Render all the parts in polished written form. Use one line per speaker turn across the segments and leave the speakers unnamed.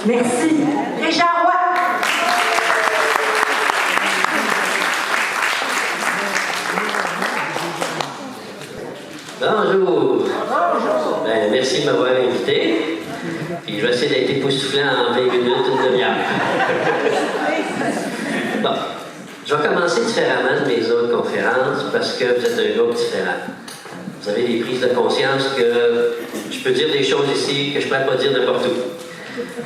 Merci. Régent Roy.
Bonjour. Ben, merci de m'avoir invité. Puis je vais essayer d'être époustouflant en 20 minutes, une demi-heure. Bon, je vais commencer différemment de mes autres conférences parce que vous êtes un groupe différent. Vous avez des prises de conscience que je peux dire des choses ici que je ne pourrais pas dire n'importe où.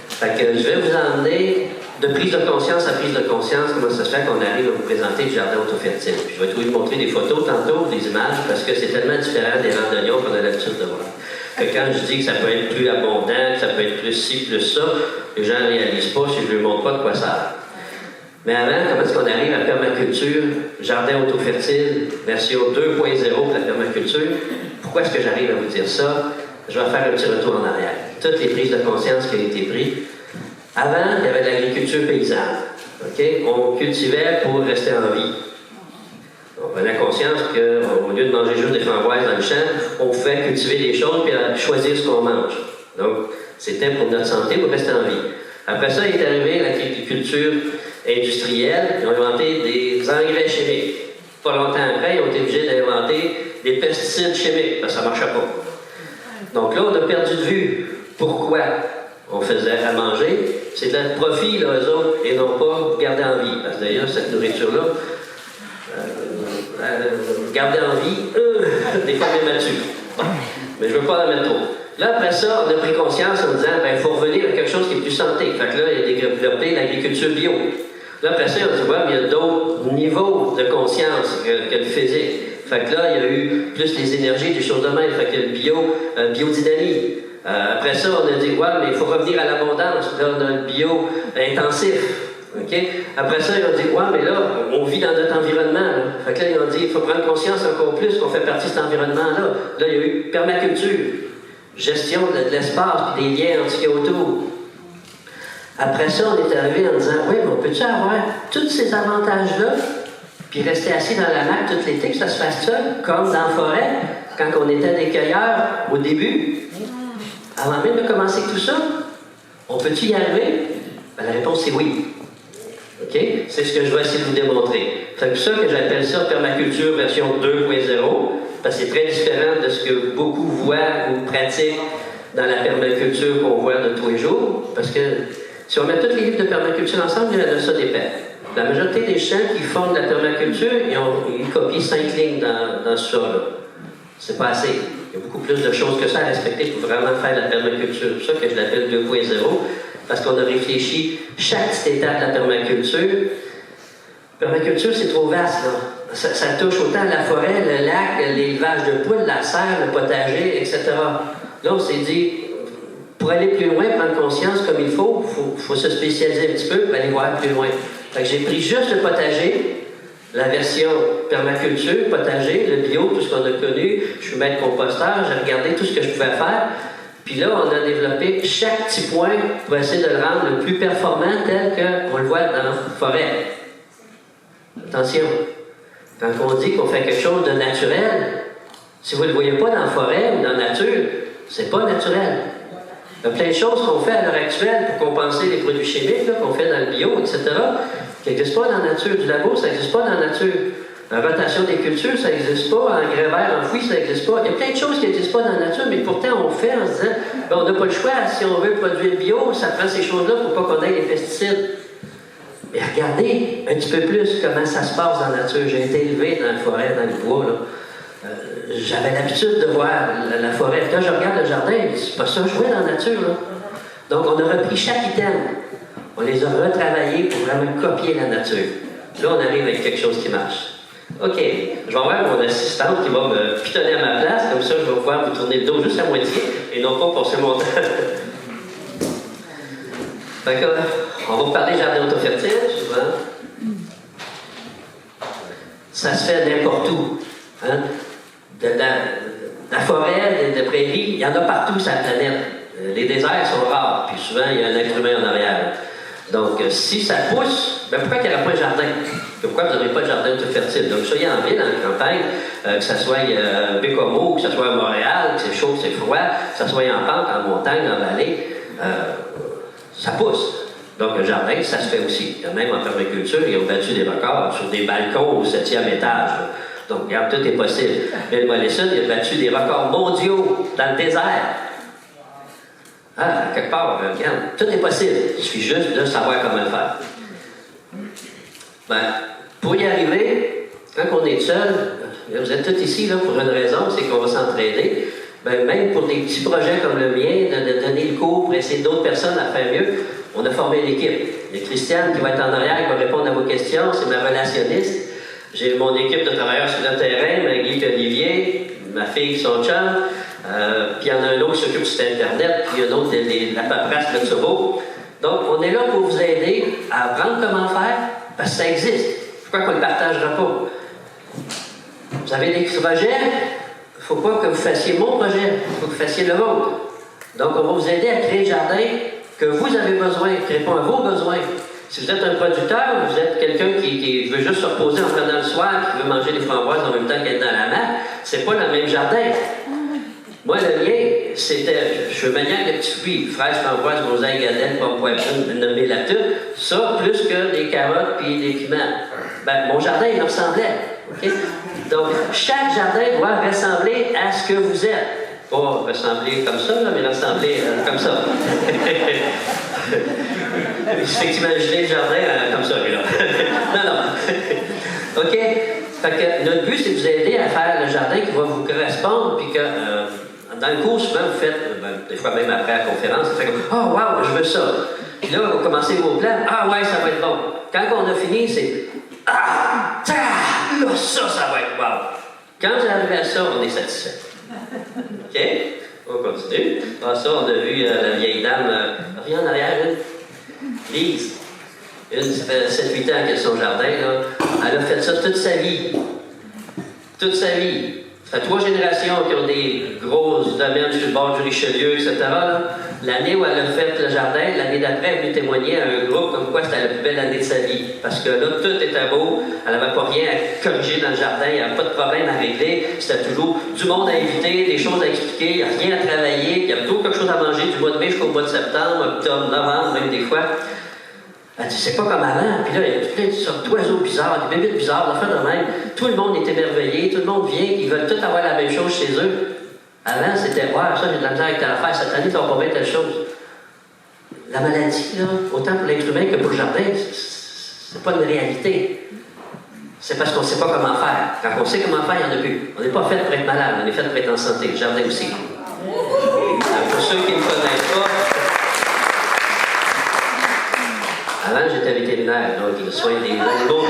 Fait que je vais vous emmener de prise de conscience à prise de conscience, comment ça se fait qu'on arrive à vous présenter le jardin autofertile. Puis je vais vous montrer des photos tantôt, des images, parce que c'est tellement différent des randonnions qu'on a l'habitude de voir. Que quand je dis que ça peut être plus abondant, que ça peut être plus ci, plus ça, les gens ne réalisent pas si je ne leur montre pas de quoi ça a. Mais avant, comment est-ce qu'on arrive à permaculture, jardin autofertile, version 2.0 pour la permaculture? Pourquoi est-ce que j'arrive à vous dire ça? Je vais faire un petit retour en arrière. Toutes les prises de conscience qui ont été prises. Avant, il y avait de l'agriculture paysanne. Okay? On cultivait pour rester en vie. On prenait conscience qu'au lieu de manger juste des framboises dans le champ, on pouvait cultiver des choses et choisir ce qu'on mange. Donc, c'était pour notre santé, pour rester en vie. Après ça, il est arrivé l'agriculture industrielle. Ils ont inventé des engrais chimiques. Pas longtemps après, ils ont été obligés d'inventer des pesticides chimiques, parce que ça ne marchait pas. Donc là, on a perdu de vue pourquoi on faisait à manger. C'est de la profit, là, eux autres, et non pas garder en vie. Parce que d'ailleurs, cette nourriture-là, garder en vie, des fois, bien mature. Bon. Mais je ne veux pas en mettre trop. Là, après ça, on a pris conscience en disant, il faut revenir à quelque chose qui est plus santé. Fait que là, il y a développé l'agriculture bio. Là, après ça, on dit, ouais, mais il y a d'autres niveaux de conscience que le physique. Fait que là, il y a eu plus les énergies, des choses de même. Fait que le biodynamie. Après ça, on a dit, ouais, mais il faut revenir à l'abondance. Là, on a le bio intensif. Okay? Après ça, ils ont dit, ouais, mais là, on vit dans notre environnement. Là. Fait que là, ils ont dit, il faut prendre conscience encore plus qu'on fait partie de cet environnement-là. Là, il y a eu permaculture, gestion de l'espace, puis des liens entre ce qu'il y a autour. Après ça, on est arrivé en disant, oui, mais on peut-tu avoir tous ces avantages-là, puis rester assis dans la nappe tout l'été, que ça se fasse seul, comme dans la forêt, quand on était des cueilleurs au début? Avant même de commencer tout ça, on peut-tu y arriver? Ben, la réponse c'est oui. OK? C'est ce que je vais essayer de vous démontrer. C'est pour ça que j'appelle ça permaculture version 2.0, parce que c'est très différent de ce que beaucoup voient ou pratiquent dans la permaculture qu'on voit de tous les jours. Parce que si on met tous les livres de permaculture ensemble, il y en a ça d'épais. La majorité des champs qui font de la permaculture, ils copient 5 lignes dans ce ça-là. C'est pas assez. Il y a beaucoup plus de choses que ça à respecter pour vraiment faire la permaculture. C'est pour ça que je l'appelle 2.0, parce qu'on a réfléchi chaque petite étape de la permaculture. Permaculture, c'est trop vaste, là. Ça touche autant la forêt, le lac, l'élevage de poules, la serre, le potager, etc. Là, on s'est dit, pour aller plus loin, prendre conscience comme il faut se spécialiser un petit peu pour aller voir plus loin. Fait que j'ai pris juste le potager, la version permaculture, potager, le bio, tout ce qu'on a connu. Je suis maître composteur, j'ai regardé tout ce que je pouvais faire. Puis là, on a développé chaque petit point pour essayer de le rendre le plus performant tel qu'on le voit dans la forêt. Attention, quand on dit qu'on fait quelque chose de naturel, si vous ne le voyez pas dans la forêt ou dans la nature, c'est pas naturel. Il y a plein de choses qu'on fait à l'heure actuelle pour compenser les produits chimiques, là, qu'on fait dans le bio, etc., qui n'existent pas dans la nature. Du labo, ça n'existe pas dans la nature. La rotation des cultures, ça n'existe pas. Engrais verts enfouis, ça n'existe pas. Il y a plein de choses qui n'existent pas dans la nature, mais pourtant on fait en se disant, ben, on n'a pas le choix. Si on veut produire bio, ça prend ces choses-là pour pas qu'on ait les pesticides. Mais regardez un petit peu plus comment ça se passe dans la nature. J'ai été élevé dans la forêt, dans le bois, là. J'avais l'habitude de voir la forêt. Quand je regarde le jardin, c'est pas ça, je vois dans la nature. Là. Donc, on a repris chaque item. On les a retravaillés pour vraiment copier la nature. Là, on arrive avec quelque chose qui marche. OK, je vais avoir mon assistante qui va me pitonner à ma place. Comme ça, je vais pouvoir vous tourner le dos juste à moitié et non pas passer mon temps. Fait que, on va vous parler jardin autofertile, souvent. Ça se fait n'importe où. Hein? De la forêt, de prairies, il y en a partout sur la planète. Les déserts sont rares, puis souvent, il y a un être humain en arrière. Donc, si ça pousse, ben pourquoi il n'y aurait pas de jardin? Pourquoi vous n'avez pas de jardin autofertile? Donc, soyez en ville, en campagne, que ce soit à Bécomo, que ce soit à Montréal, que c'est chaud, que c'est froid, que ce soit en pente, en montagne, en vallée, ça pousse. Donc, le jardin, ça se fait aussi. Même en permaculture, ils ont battu des records sur des balcons au 7e étage. Donc, regarde, tout est possible. Bill Mollison, il a battu des records mondiaux dans le désert. Ah, quelque part, regarde, tout est possible. Il suffit juste de savoir comment le faire. Ben, pour y arriver, quand on est seul, vous êtes tous ici là, pour une raison, c'est qu'on va s'entraider. Ben, même pour des petits projets comme le mien, de donner le cours pour essayer d'autres personnes à faire mieux, on a formé l'équipe. Il y a Christiane qui va être en arrière, qui va répondre à vos questions, c'est ma relationniste. J'ai mon équipe de travailleurs sur le terrain, Maggie et Olivier, ma fille, son chum, puis il y en a un autre qui s'occupe du site Internet, puis il y en a un autre de la paperasse, le turbo. Donc, on est là pour vous aider à apprendre comment faire, parce que ça existe. Pourquoi qu'on ne le partagera pas? Vous avez des projets, il ne faut pas que vous fassiez mon projet, il faut que vous fassiez le vôtre. Donc, on va vous aider à créer le jardin que vous avez besoin, qui répond à vos besoins. Si vous êtes un producteur, vous êtes quelqu'un qui veut juste se reposer en prenant le soir, qui veut manger des framboises en même temps qu'être dans la mer, c'est pas le même jardin. Moi, le mien, c'était, je veux maniaque de petits fruits, fraises, framboises, groseilles, gadelles, pommes, poivrons, nommez-la toute. Ça, plus que des carottes puis des piments. Ben, mon jardin, il me ressemblait. Okay? Donc, chaque jardin doit ressembler à ce que vous êtes. Pas ressembler comme ça, là, mais ressembler comme ça. C'est que t'imaginez le jardin comme ça, là. Non, non. OK? Fait que notre but, c'est de vous aider à faire le jardin qui va vous correspondre, puis que dans le cours, souvent, vous faites, des fois même après la conférence, vous faites comme « Oh, wow, je veux ça! » Puis là, vous commencez vos plans. « Ah ouais, ça va être bon! » Quand on a fini, c'est « Ah! Là, ça va être wow! » Quand vous arrivez à ça, on est satisfait. OK? On continue. Ah, ça, on a vu la vieille dame, rien en arrière, Lise. Ça fait 7-8 ans qu'elle est son jardin, là. Elle a fait ça toute sa vie. Toute sa vie. Ça fait 3 générations qui ont des grosses domaines sur le bord du Richelieu, etc. L'année où elle a fait le jardin, l'année d'après, elle est venue témoigner à un groupe comme quoi c'était la plus belle année de sa vie. Parce que là, tout était beau, elle n'avait pas rien à corriger dans le jardin, il n'y avait pas de problème à régler, c'était toujours du monde à inviter, des choses à expliquer, il n'y a rien à travailler, il y avait toujours quelque chose à manger du mois de mai jusqu'au mois de septembre, octobre, novembre, même des fois. Elle dit, c'est pas comme avant. Puis là, il y a plein de sortes d'oiseaux bizarres, des bébites bizarres, la fin de même. Tout le monde est émerveillé, tout le monde vient, ils veulent tous avoir la même chose chez eux. Avant, c'était, ouais, ça, j'ai de la misère avec telle affaire, cette année, tu vas pas bien telle chose. La maladie, là, autant pour l'être humain que pour le jardin, c'est pas une réalité. C'est parce qu'on sait pas comment faire. Quand on sait comment faire, il n'y en a plus. On n'est pas fait pour être malade, on est fait pour être en santé. Le jardin aussi. Pour ceux qui ne me connaissent pas, avant, j'étais vétérinaire, donc le soin des animaux.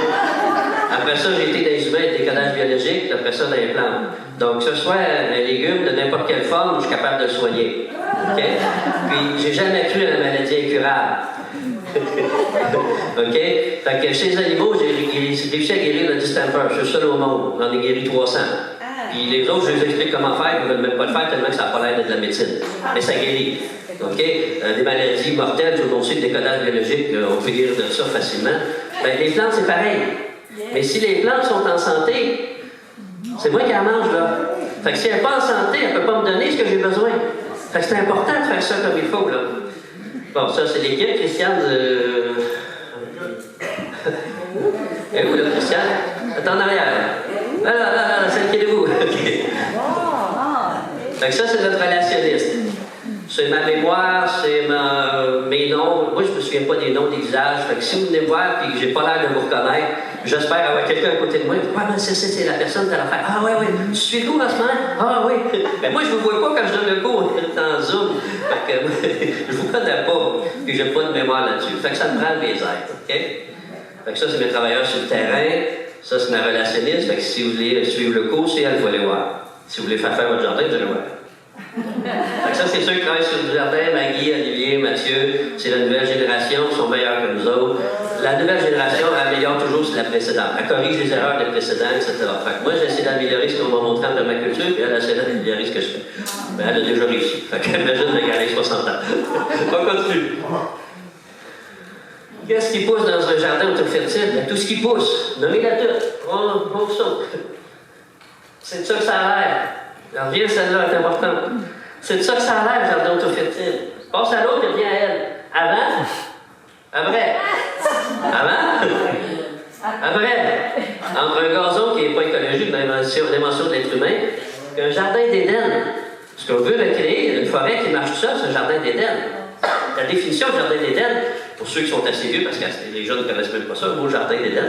Après ça, j'ai été dans les humains avec des codages biologiques, après ça, dans les plantes. Donc, que ce soit un légume de n'importe quelle forme, je suis capable de le soigner. OK? Puis, j'ai jamais cru à la maladie incurable. OK? Fait que chez les animaux, j'ai réussi à guérir le distemper. Je suis seul au monde. J'en ai guéri 300. Puis les autres, je les explique comment faire, ils ne veulent même pas le faire tellement que ça n'a pas l'air de la médecine. Mais ça guérit. OK? Des maladies mortelles, tout le monde sait que des codages biologiques, on peut guérir de ça facilement. Ben, les plantes, c'est pareil. Mais si les plantes sont en santé, c'est moi qui en mange, là. Fait que si elle n'est pas en santé, elle ne peut pas me donner ce que j'ai besoin. Fait que c'est important de faire ça comme il faut, là. Bon, ça, c'est l'équipe, Christiane. Elle est où, là, Christiane? Elle est en arrière, là. Là, celle qui est debout. OK. Fait que ça, c'est notre relationniste. C'est ma mémoire, c'est mes noms. Moi, je ne me souviens pas des noms des visages. Fait que si vous venez me voir et que j'ai pas l'air de vous reconnaître, j'espère avoir quelqu'un à côté de moi. Ouais, mais c'est la personne qui a l'affaire. Ah, ouais, tu suis le cours en ce moment? Ah, oui. Mais moi, je ne vous vois pas quand je donne le cours en Zoom. Fait que je ne vous connais pas. Puis, je n'ai pas de mémoire là-dessus. Fait que ça me prend des aides. OK? Fait que ça, c'est mes travailleurs sur le terrain. Ça, c'est ma relationniste. Fait que si vous voulez suivre le cours, c'est elle, vous allez voir. Si vous voulez faire votre jardin, vous allez voir. Fait que ça, c'est ceux qui travaillent sur le jardin, Maggie, Olivier, Mathieu, c'est la nouvelle génération, ils sont meilleurs que nous autres. La nouvelle génération améliore toujours la précédente. Elle corrige les erreurs des précédents, etc. Fait que moi, j'essaie d'améliorer ce qu'on m'a montré en permaculture, puis elle essaie d'améliorer ce que je fais. Mais elle a déjà réussi. Fait qu'imagine de garder 60 ans. On continue. Qu'est-ce qui pousse dans un jardin autofertile? Tout ce qui pousse. Nommez-la toute. On saute. C'est de ça que ça a l'air. Alors, reviens, celle-là est importante. C'est de ça que ça a l'air, le jardin autofertile. Passe à l'autre et reviens à elle. Avant, entre un gazon qui n'est pas écologique, l'invention de l'être humain, qu'un jardin d'Éden. Ce qu'on veut recréer, une forêt qui marche tout seul, c'est un jardin d'Éden. La définition du jardin d'Éden, pour ceux qui sont assez vieux, parce que les jeunes ne connaissent même pas ça, le mot jardin d'Éden,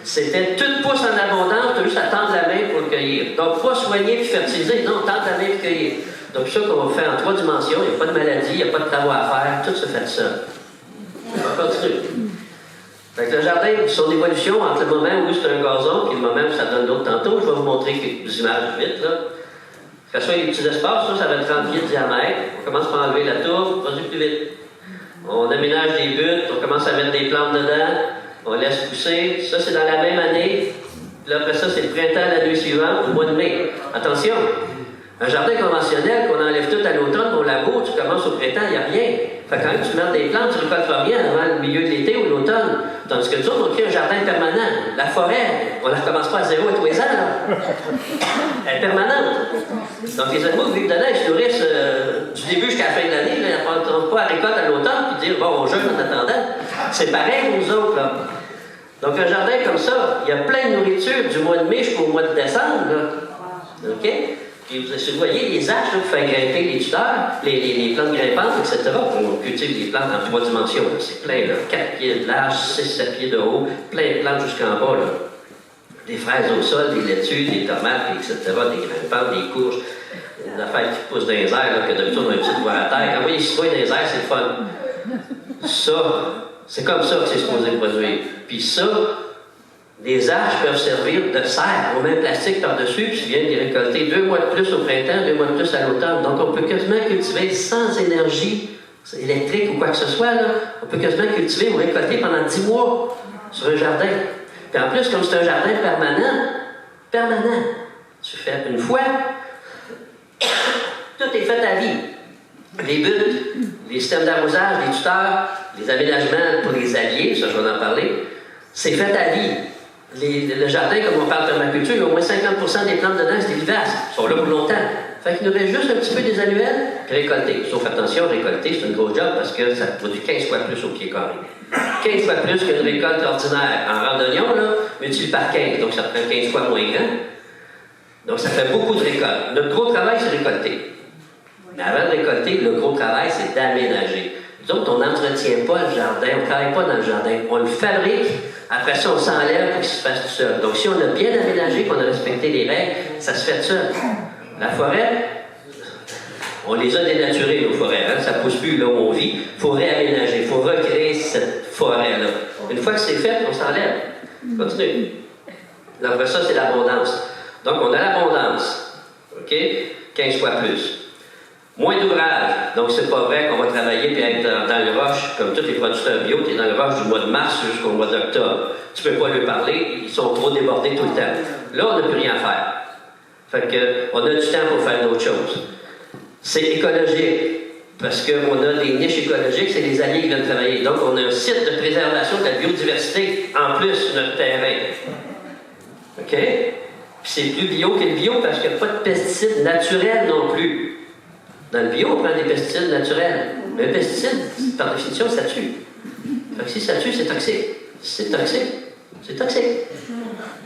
c'était toute pousse en abondance, tu as juste à tendre la main pour le cueillir. Donc, pas soigner puis fertiliser, non, tendre la main pour cueillir. Donc, ça qu'on va faire en 3 dimensions, il n'y a pas de maladie, il n'y a pas de travaux à faire, tout se fait seul. On va continuer. Fait que le jardin, son évolution entre le moment où c'est un gazon et le moment où ça donne d'autres tantôt, je vais vous montrer quelques images vite, là. Que ce soit les petits espaces, ça va être 30 pieds de diamètre. On commence par enlever la tourbe, vas-y plus vite. On aménage des buttes, on commence à mettre des plantes dedans, on laisse pousser. Ça, c'est dans la même année. Puis là, après ça, c'est le printemps l'année suivante, au mois de mai. Attention, un jardin conventionnel qu'on enlève tout à l'automne, on laboure, tu commences au printemps, il n'y a rien. Fait que quand tu mets des plantes, tu ne récoltes rien avant le milieu de l'été ou l'automne. Tandis que nous autres, on crée un jardin permanent. La forêt, on ne recommence pas à zéro à tous les ans, là. Elle est permanente. Donc les animaux qui vivent dedans, ils se nourrissent du début jusqu'à la fin de l'année. Ils ne prennent pas à récolte à l'automne puis dire, bon, on jeûne en attendant. C'est pareil pour nous autres, là. Donc un jardin comme ça, il y a plein de nourriture du mois de mai jusqu'au mois de décembre, là. OK? Et vous voyez les arches pour faire grimper les tuteurs, les plantes grimpantes, etc. On cultive des plantes en 3 dimensions. C'est plein, là, 4 pieds de large, 6-7 pieds de haut, plein de plantes jusqu'en bas. Là. Des fraises au sol, des laitues, des tomates, etc., des grimpantes, des courges, des affaires qui poussent dans les airs, là, que d'habitude on a un petit doigt à terre. Envoyer les citoyens dans les airs, c'est le fun. Ça, c'est comme ça que c'est supposé produire. Puis ça, les arches peuvent servir de serre. On met un plastique par-dessus, puis tu viens de les récolter 2 mois de plus au printemps, 2 mois de plus à l'automne. Donc, on peut quasiment cultiver sans énergie électrique ou quoi que ce soit. Là. On peut quasiment cultiver ou récolter pendant 10 mois sur un jardin. Puis en plus, comme c'est un jardin permanent, tu fais une fois, tout est fait à vie. Les buttes, les systèmes d'arrosage, les tuteurs, les aménagements pour les alliés, ça je vais en parler, c'est fait à vie. Le jardin, comme on parle de permaculture, il y a au moins 50% des plantes dedans, c'est des vivaces. Ils sont là pour longtemps. Fait qu'il nous reste juste un petit peu des annuels, puis récolter. Sauf attention, récolter, c'est une grosse job parce que ça produit 15 fois plus au pied carré. 15 fois plus qu'une récolte ordinaire. En randonnion, là, multiplie par 15, donc ça prend 15 fois moins grand. Donc ça fait beaucoup de récoltes. Notre gros travail, c'est récolter. Mais avant de récolter, le gros travail, c'est d'aménager. Nous autres, on n'entretient pas le jardin, on ne travaille pas dans le jardin. On le fabrique, après ça, on s'enlève pour qu'il se fasse tout seul. Donc, si on a bien aménagé, qu'on a respecté les règles, ça se fait tout seul. La forêt, on les a dénaturées, nos forêts. Hein? Ça ne pousse plus là où on vit. Il faut réaménager, il faut recréer cette forêt-là. Une fois que c'est fait, on s'enlève. Continue. Après ça, c'est l'abondance. Donc, on a l'abondance. OK? 15 fois plus. Moins d'ouvrage. Donc, c'est pas vrai qu'on va travailler et être dans le rush, comme tous les producteurs bio, tu es dans le rush du mois de mars jusqu'au mois d'octobre. Tu peux pas leur parler, ils sont trop débordés tout le temps. Là, on n'a plus rien à faire. Fait que, on a du temps pour faire d'autres choses. C'est écologique, parce qu'on a des niches écologiques, c'est les alliés qui viennent travailler. Donc, on a un site de préservation de la biodiversité en plus sur notre terrain. OK? Puis c'est plus bio que le bio parce qu'il n'y a pas de pesticides naturels non plus. Dans le bio, on prend des pesticides naturels. Mais un pesticide, par définition, ça tue. Fait que si ça tue, c'est toxique. Si c'est toxique, c'est toxique.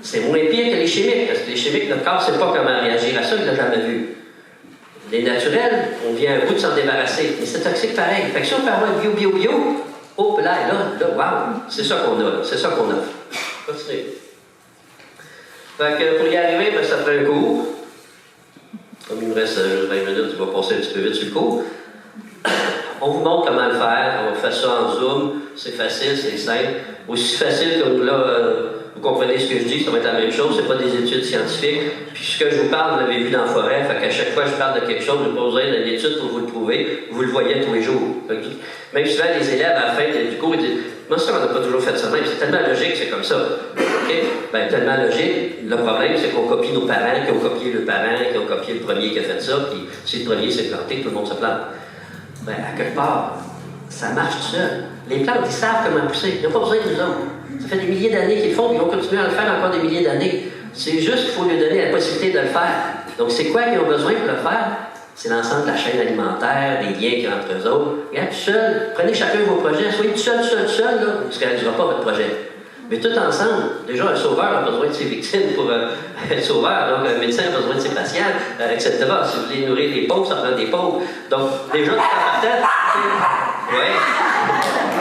C'est moins pire que les chimiques, parce que les chimiques, notre corps ne sait pas comment réagir à ça, il ne l'a jamais vu. Les naturels, on vient à bout de s'en débarrasser, mais c'est toxique pareil. Fait que si on peut avoir bio, oh là, wow, c'est ça qu'on a, c'est ça qu'on offre. Continuez. Fait que pour y arriver, ben, ça prend un cours. Comme il me reste juste 20 minutes, je vais passer un petit peu vite sur le cours. On vous montre comment le faire, on fait ça en Zoom, c'est facile, c'est simple. Aussi facile que là, vous comprenez ce que je dis, ça va être la même chose, c'est pas des études scientifiques. Puis ce que je vous parle, vous l'avez vu dans la forêt, fait qu'à chaque fois que je parle de quelque chose, je vous poserai de l'étude pour vous le prouver, vous le voyez tous les jours. Même souvent, les élèves, à la fin du cours, ils disent « Moi, ça, on n'a pas toujours fait ça même, c'est tellement logique, c'est comme ça. » Okay? Ben, tellement logique, le problème, c'est qu'on copie nos parents, qui ont copié le parent, qui ont copié le premier qui a fait ça, puis si le premier s'est planté, tout le monde se plante. Ben, à quelque part, ça marche tout seul. Les plantes, ils savent comment pousser. Ils n'ont pas besoin de nous autres. Ça fait des milliers d'années qu'ils le font, ils vont continuer à le faire encore des milliers d'années. C'est juste qu'il faut lui donner la possibilité de le faire. Donc, c'est quoi qu'ils ont besoin pour le faire? C'est l'ensemble de la chaîne alimentaire, des liens qu'il y a entre eux autres. Regarde, tout seul, prenez chacun vos projets, soyez tout seul, là, parce que ça ne réalisera pas votre projet. Mais tout ensemble, déjà, un sauveur a besoin de ses victimes pour être sauveur, donc un médecin a besoin de ses patients, etc. Si vous voulez nourrir les pauvres, ça prend des pauvres. Donc, déjà, tout en partant, oui,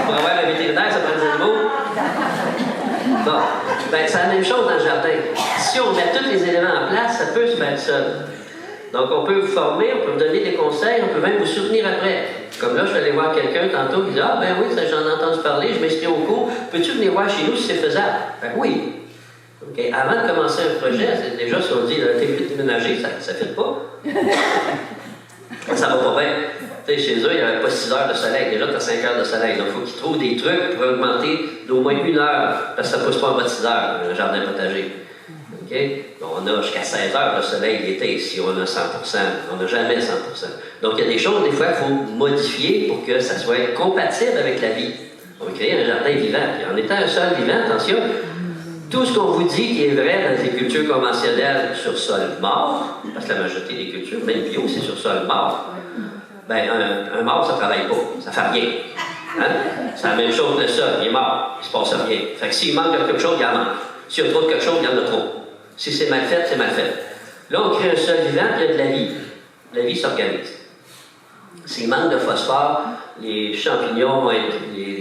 pour avoir un vétérinaire, ça prend des animaux. Bon, ben, c'est la même chose dans le jardin. Si on met tous les éléments en place, ça peut se faire seul. Donc, on peut vous former, on peut vous donner des conseils, on peut même vous soutenir après. Comme là, je suis allé voir quelqu'un tantôt qui dit « Ah, ben oui, j'en ai entendu parler, je m'inscris au cours. Peux-tu venir voir chez nous si c'est faisable? » Ben oui. Okay. Avant de commencer un projet, déjà, si on dit « T'es déménagé », ça ne fait pas. Ça va pas bien. Tu sais, chez eux, il n'y avait pas 6 heures de soleil. Déjà, tu as 5 heures de soleil. Donc, il faut qu'ils trouvent des trucs pour augmenter d'au moins 1 heure, parce que ça ne pousse pas en bas de 6 heures, un jardin potager. Okay? Donc, on a jusqu'à 16 heures de soleil l'été, si on a 100%. On n'a jamais 100%. Donc, il y a des choses, des fois, qu'il faut modifier pour que ça soit compatible avec la vie. On va créer un jardin vivant. Et en étant un sol vivant, attention, tout ce qu'on vous dit qui est vrai dans les cultures conventionnelles sur sol mort, parce que la majorité des cultures, même bio, c'est sur sol mort, ben, un mort, ça ne travaille pas, ça ne fait rien. Hein? C'est la même chose que le sol, il est mort, il ne se passe rien. Fait que s'il manque quelque chose, il y en manque. S'il y a trop de quelque chose, il y en a trop. Si c'est mal fait, c'est mal fait. Là, on crée un sol vivant, puis il y a de la vie. La vie s'organise. S'il manque de phosphore, les champignons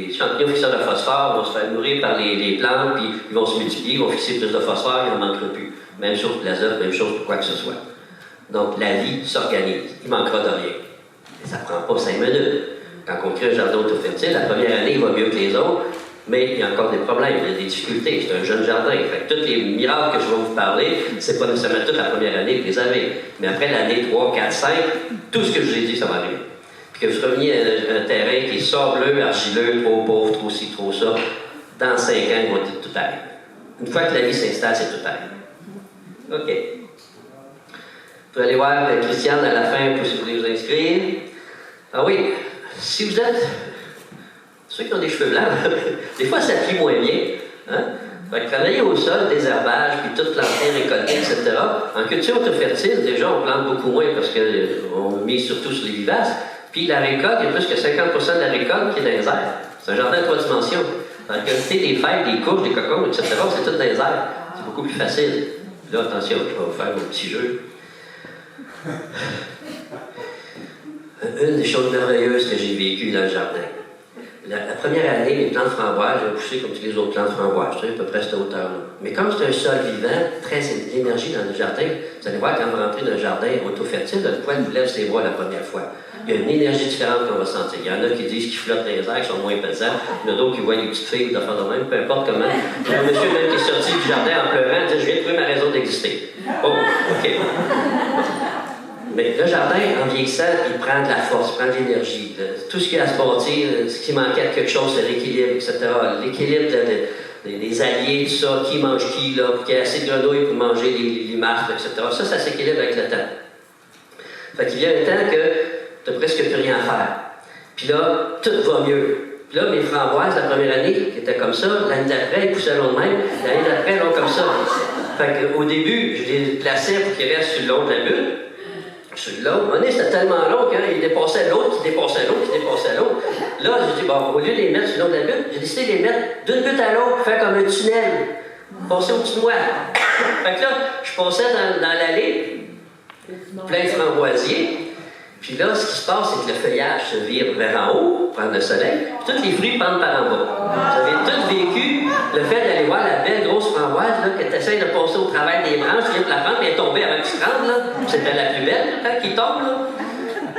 fixeurs de phosphore vont se faire nourrir par les plantes, puis ils vont se multiplier, ils vont fixer plus de phosphore, il n'en manquera plus. Même chose pour l'azote, même chose pour quoi que ce soit. Donc, la vie s'organise. Il ne manquera de rien. Et ça ne prend pas 5 minutes. Quand on crée un jardin autofertile, la première année, il va mieux que les autres, mais il y a encore des problèmes, il y a des difficultés. C'est un jeune jardin. Fait que tous les miracles que je vais vous parler, c'est pas nécessairement toute la première année que vous les avez. Mais après l'année 3, 4, 5, tout ce que je vous ai dit, ça va arriver. Puis que vous reveniez à un terrain qui est sableux, argileux, trop pauvre, trop ci, trop ça, dans 5 ans, il va tout arriver. Une fois que la vie s'installe, c'est tout arrivé. OK. Vous allez voir Christiane à la fin pour si vous voulez vous inscrire. Ah oui, si vous êtes ceux qui ont des cheveux blancs, des fois ça plie moins bien. Hein? Fait que travailler au sol, désherbage, puis tout planter, récolter, etc. En culture autofertile, déjà, on plante beaucoup moins parce qu'on mise surtout sur les vivaces. Puis la récolte, il y a plus que 50% de la récolte qui est dans les airs. C'est un jardin de 3 dimensions. La qualité des fèves, des courges, des cocons, etc., c'est tout dans les airs. C'est beaucoup plus facile. Là, attention, je vais vous faire mon petit jeu. Une des choses merveilleuses que j'ai vécues dans le jardin. La première année, les plantes framboises, j'ai poussé comme toutes les autres plantes framboises, à peu près cette hauteur-là. Mais comme c'est un sol vivant, très d'énergie dans le jardin, vous allez voir quand vous rentrez dans un jardin auto-fertile, le poil vous lève ses bras la première fois. Il y a une énergie différente qu'on va sentir. Il y en a qui disent qu'ils flottent dans les airs, qui sont moins pesants. Il y en a d'autres qui voient les petites filles d'affaires de même, peu importe comment. Il y a un monsieur même qui est sorti du jardin en pleurant, dit « Je viens de trouver ma raison d'exister. » Oh, OK. Mais le jardin, en vieillissant, il prend de la force, il prend de l'énergie. Tout ce qui a à se bâtir, ce qui manquait de quelque chose, c'est l'équilibre, etc. L'équilibre des alliés, tout ça, qui mange qui, là, pour qu'il y ait assez de grenouilles pour manger les masques, etc. Ça s'équilibre avec le temps. Fait qu'il y a un temps que tu n'as presque plus rien à faire. Puis là, tout va mieux. Puis là, mes framboises, la première année, qui étaient comme ça, l'année d'après, ils poussaient long de même, l'année d'après, long comme ça. Fait qu'au début, je les plaçais pour qu'ils restent sur le long de la bulle. Sur le long, à un moment donné, c'était tellement long qu'il dépassait l'autre, qui dépassait l'autre, qui dépassait l'autre. Là, j'ai dit, bon, au lieu de les mettre sur le long de la butte, j'ai décidé de les mettre d'une butte à l'autre, faire comme un tunnel, passer au-dessus de moi. Fait que là, je passais dans l'allée, plein de framboisiers. Puis là, ce qui se passe, c'est que le feuillage se vire vers en haut, prendre le soleil, puis tous les fruits pendent par en bas. Vous avez tous vécu le fait d'aller voir la belle grosse framboise, là, que tu essaies de passer au travers des branches, tu viens de la prendre, puis elle est tombée avant que tu te rendes, là. C'était la plus belle, tout le temps, qui tombe, là.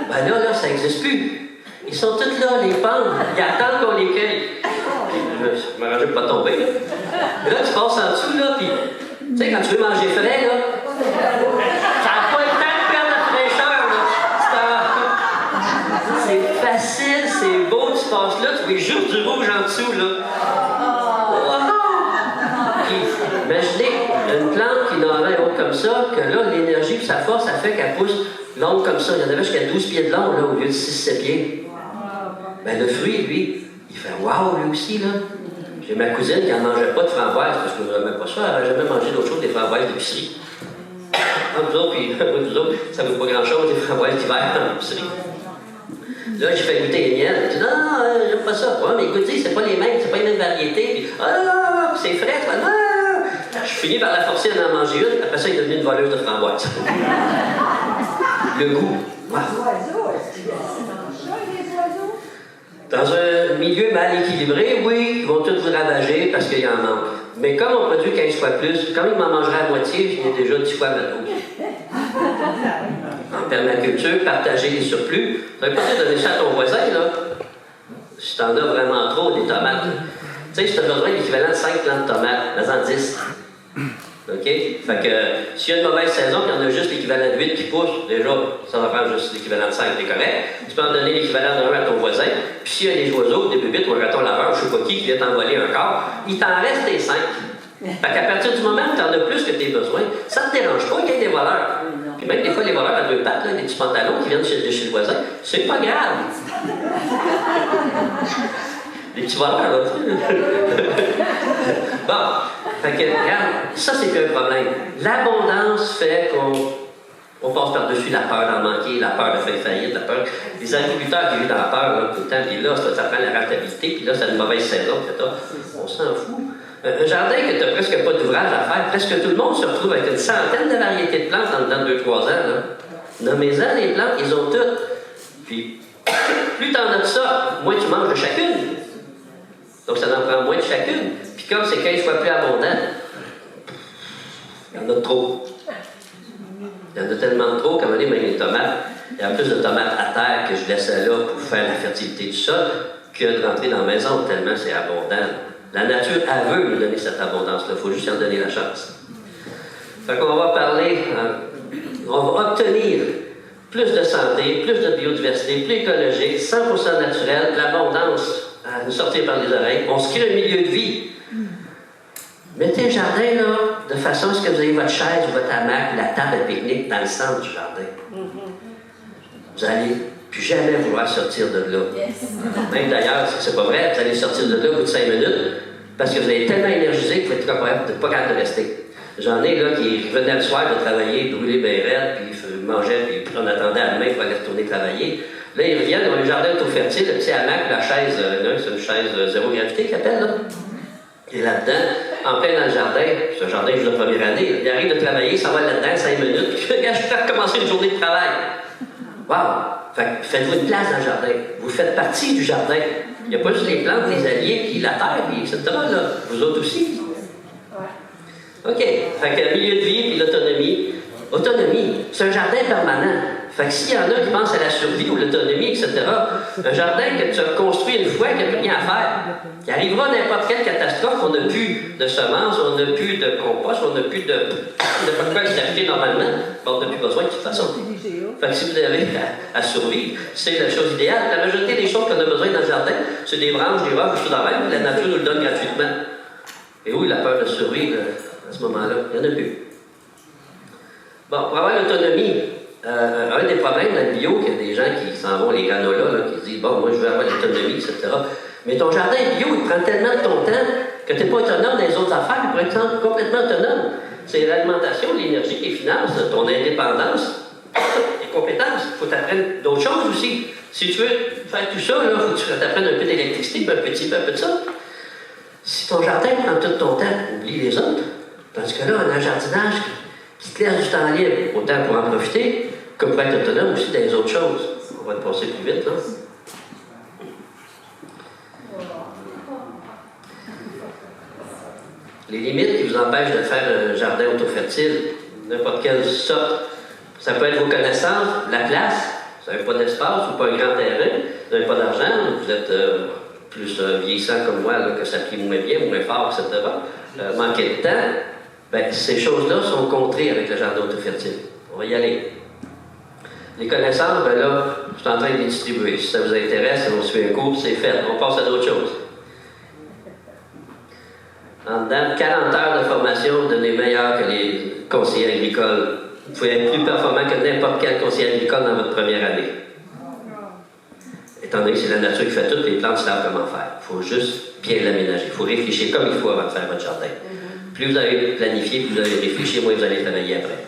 Ben là, ça n'existe plus. Ils sont tous là, les pentes, ils attendent qu'on les cueille. Puis, je m'arrangeais pour pas tomber, là. Mais là, tu passes en dessous, là, puis, tu sais, quand tu veux manger frais, là, ça n'a pas le temps de perdre la fraîcheur, là. C'est facile, c'est beau, tu passes là, tu vois juste du rouge en dessous, là. Puis, imaginez une plante qui normalement est haute comme ça, que là, l'énergie et sa force, ça fait qu'elle pousse longue comme ça. Il y en avait jusqu'à 12 pieds de long, là, au lieu de 6-7 pieds. Ben, le fruit, lui, il fait wow, lui aussi, là. J'ai ma cousine qui n'en mangeait pas de framboises, parce que je ne remets pas ça, elle n'avait jamais mangé d'autre chose que des framboises d'épicerie. Entre vous autres, puis vous autres, ça ne veut pas grand-chose, des framboises d'hiver en épicerie. Là, j'ai fait goûter les miennes. Elle dit non, j'aime pas ça. Ouais, mais écoutez, c'est pas les mêmes variétés. Puis, c'est finis par la forcer à en manger une, après ça, il est devenu une voleuse de framboises. Le goût. Wow. Dans un milieu mal équilibré, oui, ils vont tous vous ravager parce qu'il y en manque. Mais comme on produit 15 fois plus, comme il m'en mangerait à moitié, je n'ai déjà 10 fois ma dose. En permaculture, partager les surplus. Ça ne veut pas dire donner ça à ton voisin, là. Si t'en as vraiment trop, des tomates. Tu sais, si t'as besoin d'équivalent de 5 plants de tomates, vas-en 10. OK? Fait que s'il y a une mauvaise saison, il y en a juste l'équivalent de 8 qui pousse, déjà, ça va prendre juste l'équivalent de 5, c'est correct. Tu peux en donner l'équivalent de 1 à ton voisin. Puis s'il y a des oiseaux, des bébites ou un raton laveur, je sais pas qui vient t'envoler un corps, il t'en reste tes 5. Fait qu'à partir du moment où tu en as plus que tes besoins, ça ne te dérange pas qu'il y ait des voleurs. Puis même des fois, les voleurs à 2 pattes, là, des petits pantalons qui viennent de chez le voisin, c'est pas grave. Des petits voleurs, là. Bon, fait que, regarde, ça c'est un problème. L'abondance fait qu'on passe par-dessus la peur d'en manquer, la peur de faire faillite, la peur. Les agriculteurs qui vivent dans la peur là, tout le temps, puis là, ça prend la rentabilité, puis là, c'est une mauvaise saison, etc. On s'en fout. Un jardin que tu n'as presque pas d'ouvrage à faire, presque tout le monde se retrouve avec une centaine de variétés de plantes en dedans de 2-3 ans. Là. Nommez-en les plantes, ils ont toutes. Puis, plus tu en as de ça, moins tu manges de chacune. Donc, ça en prend moins de chacune. Puis, comme c'est 15 fois plus abondant, il y en a trop. Il y en a tellement de trop, comme on dit, même les tomates. Il y a plus de tomates à terre que je laissais là pour faire la fertilité du sol que de rentrer dans la maison, tellement c'est abondant. La nature, elle veut nous donner cette abondance-là. Il faut juste en donner la chance. Fait qu'on va parler, on va obtenir plus de santé, plus de biodiversité, plus écologique, 100% naturel, de l'abondance à nous sortir par les oreilles. On se crée un milieu de vie. Mettez un jardin, là, de façon à ce que vous ayez votre chaise, votre hamac, la table de pique-nique dans le centre du jardin. Vous allez plus jamais vouloir sortir de là. Même d'ailleurs, c'est pas vrai, vous allez sortir de là au bout de 5 minutes parce que vous êtes tellement énergisé que vous êtes pas capable de rester. J'en ai là qui venaient le soir de travailler, brûler bien raide, puis ils mangeaient, puis on attendait à demain pour aller retourner travailler. Là, ils reviennent dans le jardin auto-fertile, le petit hamac, la chaise, c'est une chaise zéro gravité qu'ils appellent, là. Et là-dedans, en plein dans le jardin, c'est un jardin juste de première année, il arrive de travailler, ça va là-dedans 5 minutes, puis je vais recommencer une journée de travail. Wow! Fait que faites-vous une place dans le jardin. Vous faites partie du jardin. Il n'y a pas juste les plantes, les alliés, puis la terre, puis etc. Là. Vous autres aussi. OK. Fait que le milieu de vie, puis l'autonomie. Autonomie, c'est un jardin permanent. Fait que s'il y en a qui pensent à la survie ou l'autonomie, etc., un jardin que tu as construit une fois, qu'il n'y a plus rien à faire. Il arrivera n'importe quelle catastrophe, on n'a plus de semences, on n'a plus de compost, on n'a plus de n'importe quoi qui s'acheter normalement. On n'a plus besoin de toute façon. Fait que si vous avez à survivre, c'est la chose idéale. La majorité des choses qu'on a besoin dans le jardin, c'est des branches, des roches, tout dans même. La nature nous le donne gratuitement. Et oui, la peur de survivre à ce moment-là, il n'y en a plus. Bon, pour avoir l'autonomie, un des problèmes dans le bio, qu'il y a des gens qui s'en vont, les granolas, là, qui se disent, bon, moi je veux avoir l'autonomie, etc. Mais ton jardin bio, il prend tellement de ton temps que tu n'es pas autonome dans les autres affaires, pour être complètement autonome. C'est l'alimentation, l'énergie, les finances, ton indépendance, tes compétences. Il faut t'apprendre d'autres choses aussi. Si tu veux faire tout ça, il faut que tu t'apprennes un peu d'électricité, un petit peu, un peu de ça. Si ton jardin prend tout ton temps, oublie les autres. Parce que là, on a un jardinage qui te laisse du temps libre, autant pour en profiter, comme pour être autonome aussi dans les autres choses. On va le passer plus vite, là. Les limites qui vous empêchent de faire un jardin autofertile, n'importe quelle sorte, ça peut être vos connaissances, la place, vous n'avez pas d'espace ou pas un grand terrain, vous n'avez pas d'argent, vous êtes plus vieillissant comme moi, là, que ça plie moins bien, moins fort, etc. Manquer de temps, ben, ces choses-là sont contrées avec le jardin autofertile. On va y aller. Les connaissances, ben là, je suis en train de les distribuer. Si ça vous intéresse, on suit un cours, c'est fait. On passe à d'autres choses. En dedans, 40 heures de formation, devenez meilleur que les conseillers agricoles. Vous pouvez être plus performant que n'importe quel conseiller agricole dans votre première année. Étant donné que c'est la nature qui fait toutes les plantes, savent comment faire. Il faut juste bien l'aménager. Il faut réfléchir comme il faut avant de faire votre jardin. Plus vous avez planifié, plus vous allez réfléchir, moins vous allez travailler après.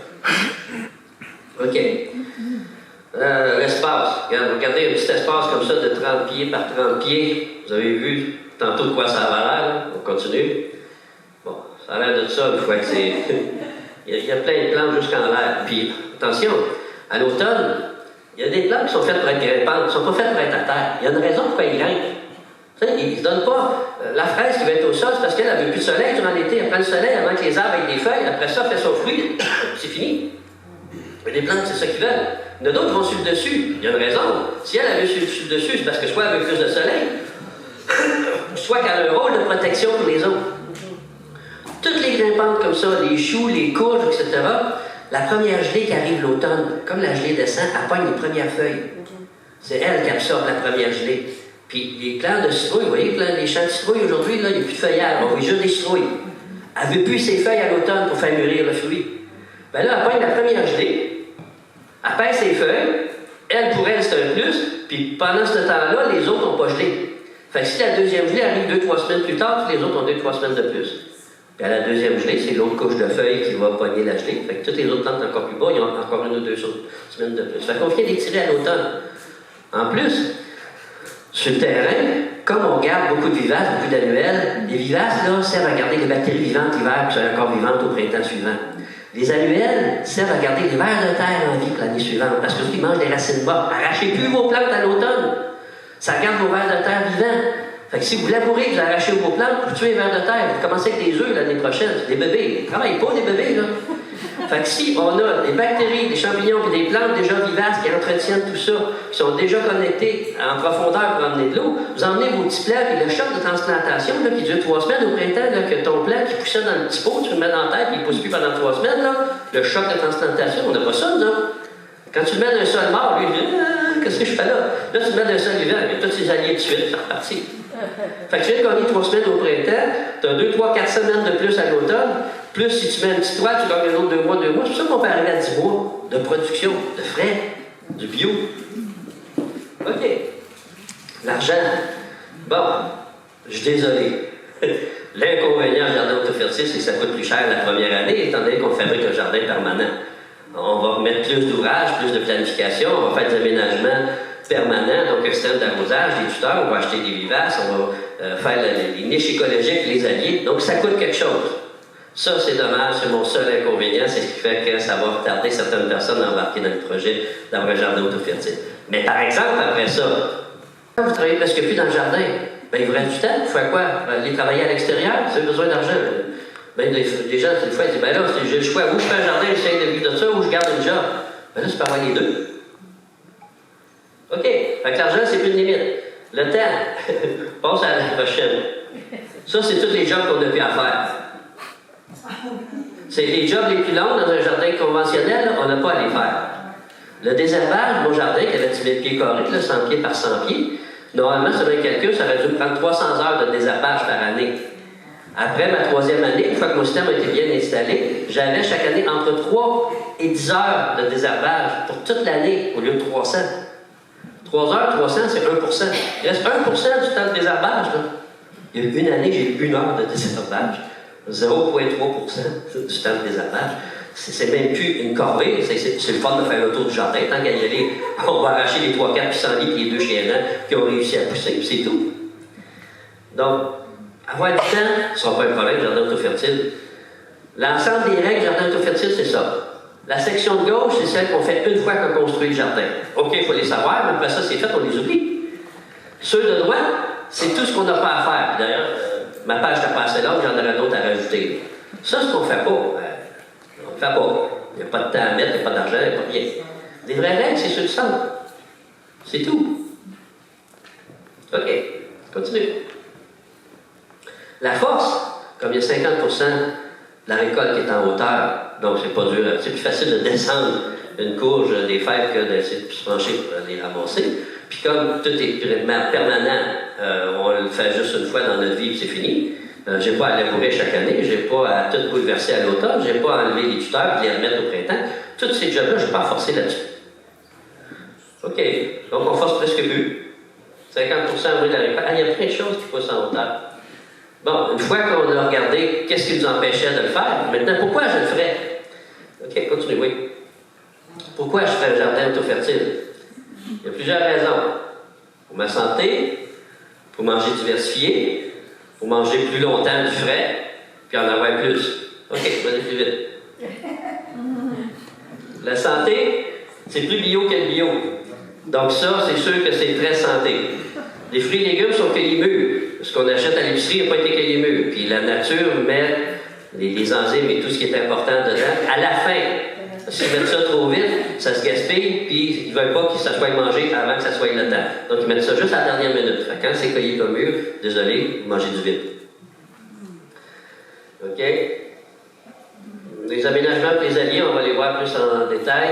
OK. L'espace. Regardez un petit espace comme ça de 30 pieds par 30 pieds. Vous avez vu tantôt de quoi ça a l'air. On continue. Bon, Ça a l'air de ça, une fois que c'est... il y a plein de plantes jusqu'en l'air. Puis, attention, à l'automne, il y a des plantes qui sont faites pour être grimpantes, qui ne sont pas faites pour être à terre. Il y a une raison pourquoi ils grimpent. Tu sais, ils ne se donnent pas la fraise qui va être au sol, c'est parce qu'elle n'a plus de soleil durant l'été. Elle prend le soleil avant que les arbres aient des feuilles, après ça, elle fait son fruit, c'est fini. Mais les plantes, c'est ça qu'ils veulent. Il y en a d'autres qui vont sur le dessus. Il y a une raison. Si elle veut sur le dessus, c'est parce que soit elle veut plus de soleil, soit qu'elle a un rôle de protection pour les autres. Toutes les grimpantes comme ça, les choux, les courges, etc., la première gelée qui arrive l'automne, comme la gelée descend, elle pogne les premières feuilles. C'est elle qui absorbe la première gelée. Puis les plants de citrouille, vous voyez, les champs de citrouille, aujourd'hui, là, il n'y a plus de feuillage, on voit juste des citrouilles. Elle ne veut plus ses feuilles à l'automne pour faire mûrir le fruit. Bien là, elle pogne la première gelée, elle pèse ses feuilles, elle, pour elle, c'est un plus, puis pendant ce temps-là, les autres n'ont pas gelé. Fait que si la deuxième gelée arrive 2-3 semaines plus tard, les autres ont 2-3 semaines de plus. Puis à la deuxième gelée, c'est l'autre couche de feuilles qui va pogner la gelée. Fait que toutes les autres plantes encore plus bas, ils ont encore 1 ou 2 semaines de plus. Fait qu'on vient d'étirer à l'automne. En plus, sur le terrain, comme on garde beaucoup de vivaces, beaucoup d'annuelles, les vivaces là, servent à garder les bactéries vivantes l'hiver qui sont encore vivantes au printemps suivant. Les annuelles servent à garder les vers de terre en vie pour l'année suivante, parce que ils mangent des racines bas. Arrachez plus vos plantes à l'automne. Ça garde vos vers de terre vivants. Fait que si vous labourez, vous arrachez vos plantes, vous tuez les vers de terre. Vous commencez avec des œufs l'année prochaine, c'est des bébés. Ils ne travaillent pas, des bébés, là. Fait que si on a des bactéries, des champignons et des plantes déjà vivaces qui entretiennent tout ça, qui sont déjà connectés en profondeur pour emmener de l'eau, vous emmenez vos petits plants et le choc de transplantation là, qui dure 3 semaines au printemps, là, que ton plant qui poussait dans le petit pot, tu le mets dans la terre et il ne pousse plus pendant 3 semaines, là, le choc de transplantation, on n'a pas ça, nous autres. Quand tu le mets dans un sol mort, lui, il dit qu'est-ce que je fais là? Là, tu le mets dans un sol vivant, avec tous ses alliés de suite, c'est reparti. Fait que tu viens de gagner 3 semaines au printemps, tu as 2, 3, 4 semaines de plus à l'automne, plus si tu mets un petit toit, tu gagnes un autre 2 mois, 2 mois. C'est pour ça qu'on peut arriver à 10 mois de production, de frais, du bio. OK. L'argent. Bon, je suis désolé. L'inconvénient du jardin autofertile, c'est que ça coûte plus cher la première année, étant donné qu'on fabrique un jardin permanent. On va mettre plus d'ouvrages, plus de planification, on va faire des aménagements permanents, donc un système d'arrosage, des tuteurs, on va acheter des vivaces, on va faire les niches écologiques, les alliés, donc ça coûte quelque chose. Ça, c'est dommage, c'est mon seul inconvénient, c'est ce qui fait que ça va retarder certaines personnes à embarquer dans le projet d'avoir un jardin autofertile. Mais par exemple, après ça, quand vous travaillez presque plus dans le jardin, ben, il vous reste du temps, vous faites quoi? Aller travailler à l'extérieur, vous avez besoin d'argent. Ben, les gens, des fois, ils disent, ben là, j'ai le choix, ou je fais un jardin, j'essaie de vivre de ça, ou je garde une job. Ben là, c'est pas avoir les deux. OK. Fait que l'argent, c'est plus une limite. Le temps, passe à la prochaine. Ça, c'est tous les jobs qu'on a pu à faire. C'est les jobs les plus longs dans un jardin conventionnel, là, on n'a pas à les faire. Le désherbage, mon jardin, qui avait 10 000 pieds carrés, là, 100 pieds par 100 pieds, normalement, sur un calcul, ça aurait dû me prendre 300 heures de désherbage par année. Après ma 3e année, une fois que mon système a été bien installé, j'avais chaque année entre 3 et 10 heures de désherbage pour toute l'année, au lieu de 300. 3 heures, 300, c'est 1%. Il reste 1% du temps de désherbage. Là. Il y a une année, j'ai eu 1 heure de désherbage. 0,3% du temps de désherbage. C'est même plus une corvée. C'est le fun de faire le tour du jardin. Tant qu'à y aller, on va arracher les 3, 4 pissenlits et les 2 chiens qui ont réussi à pousser, puis c'est tout. Donc, avoir du temps, ce ne sera pas un problème, jardin autofertile. L'ensemble des règles jardin autofertile, c'est ça. La section de gauche, c'est celle qu'on fait une fois qu'on construit le jardin. OK, il faut les savoir, mais après ça, c'est fait, on les oublie. Ceux de droite, c'est tout ce qu'on n'a pas à faire. D'ailleurs, ma page n'a pas assez longue, j'en aurai d'autres à rajouter. Ça, ce qu'on ne fait pas, on ne fait pas. Il n'y a pas de temps à mettre, il n'y a pas d'argent, il n'y a pas rien. Les vraies règles, c'est ceux du centre. C'est tout. OK, continue. La force, comme il y a 50% de la récolte qui est en hauteur, donc c'est pas dur, c'est plus facile de descendre une courge des fèves que d'essayer de se pencher pour les ramasser. Puis comme tout est permanent, on le fait juste une fois dans notre vie et c'est fini. J'ai pas à labourer chaque année, j'ai pas à tout bouleverser à l'automne, j'ai pas à enlever les tuteurs et les remettre au printemps. Tous ces jobs-là, j'ai pas à forcer là-dessus. OK, donc on force presque plus. 50% oui, de la récolte. Il y a plein de choses qui poussent en hauteur. Bon, une fois qu'on a regardé qu'est-ce qui nous empêchait de le faire, maintenant, pourquoi je le ferais? OK, continue, oui. Pourquoi je ferais un jardin autofertile? Il y a plusieurs raisons. Pour ma santé, pour manger diversifié, pour manger plus longtemps du frais, puis en avoir plus. OK, je vais aller plus vite. La santé, c'est plus bio que le bio. Donc ça, c'est sûr que c'est très santé. Les fruits et légumes sont cueillis mûrs. Ce qu'on achète à l'épicerie n'a pas été cueilli mûr. Puis la nature met les enzymes et tout ce qui est important dedans à la fin. S'ils mettent ça trop vite, ça se gaspille, puis ils ne veulent pas que ça soit mangé avant que ça soit le temps. Donc ils mettent ça juste à la dernière minute. Fait que quand c'est cueilli comme mûr, désolé, mangez du vide. OK? Les aménagements pétroliers, on va les voir plus en détail.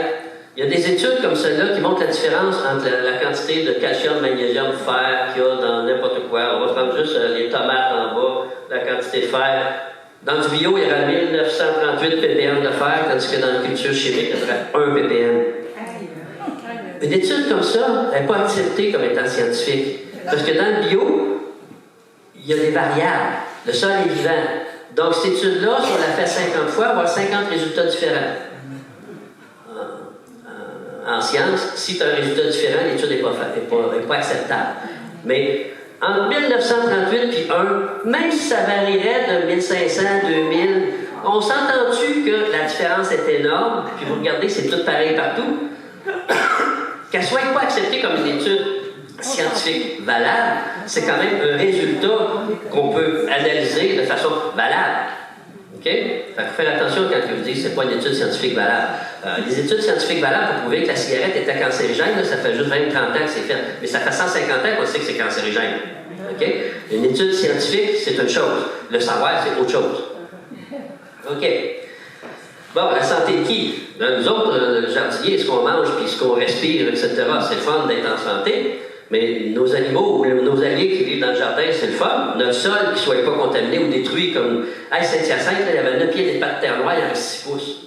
Il y a des études comme celle-là qui montrent la différence entre la quantité de calcium, magnésium, fer qu'il y a dans n'importe quoi. On va prendre juste les tomates en bas, la quantité de fer. Dans du bio, il y aura 1938 ppm de fer, tandis que dans la culture chimique, il y aura 1 ppm. Une étude comme ça n'est pas acceptée comme étant scientifique. Parce que dans le bio, il y a des variables. Le sol est vivant. Donc, cette étude-là, si on la fait 50 fois, on va avoir 50 résultats différents. En science, si tu as un résultat différent, l'étude n'est pas acceptable. Mais entre 1938 et 1, même si ça varierait de 1500 à 2000, on s'entend-tu que la différence est énorme, puis vous regardez, c'est tout pareil partout, qu'elle ne soit pas acceptée comme une étude scientifique valable, c'est quand même un résultat qu'on peut analyser de façon valable. OK? Fait que faire attention quand je vous dis que ce n'est pas une étude scientifique valable. Les études scientifiques valables pour prouver que la cigarette était cancérigène, là, ça fait juste 20-30 ans que c'est fait. Mais ça fait 150 ans qu'on sait que c'est cancérigène. OK? Une étude scientifique, c'est une chose. Le savoir, c'est autre chose. OK. Bon, la santé de qui? Là, nous autres, le jardinier, ce qu'on mange, puis ce qu'on respire, etc., c'est le fun d'être en santé. Mais nos animaux ou nos alliés qui vivent dans le jardin, c'est le fun. Notre sol qui ne soit pas contaminé ou détruit, comme à Saint-Hyacinthe, il y avait 9 pieds des pattes de terre noire, il y avait 6 pouces.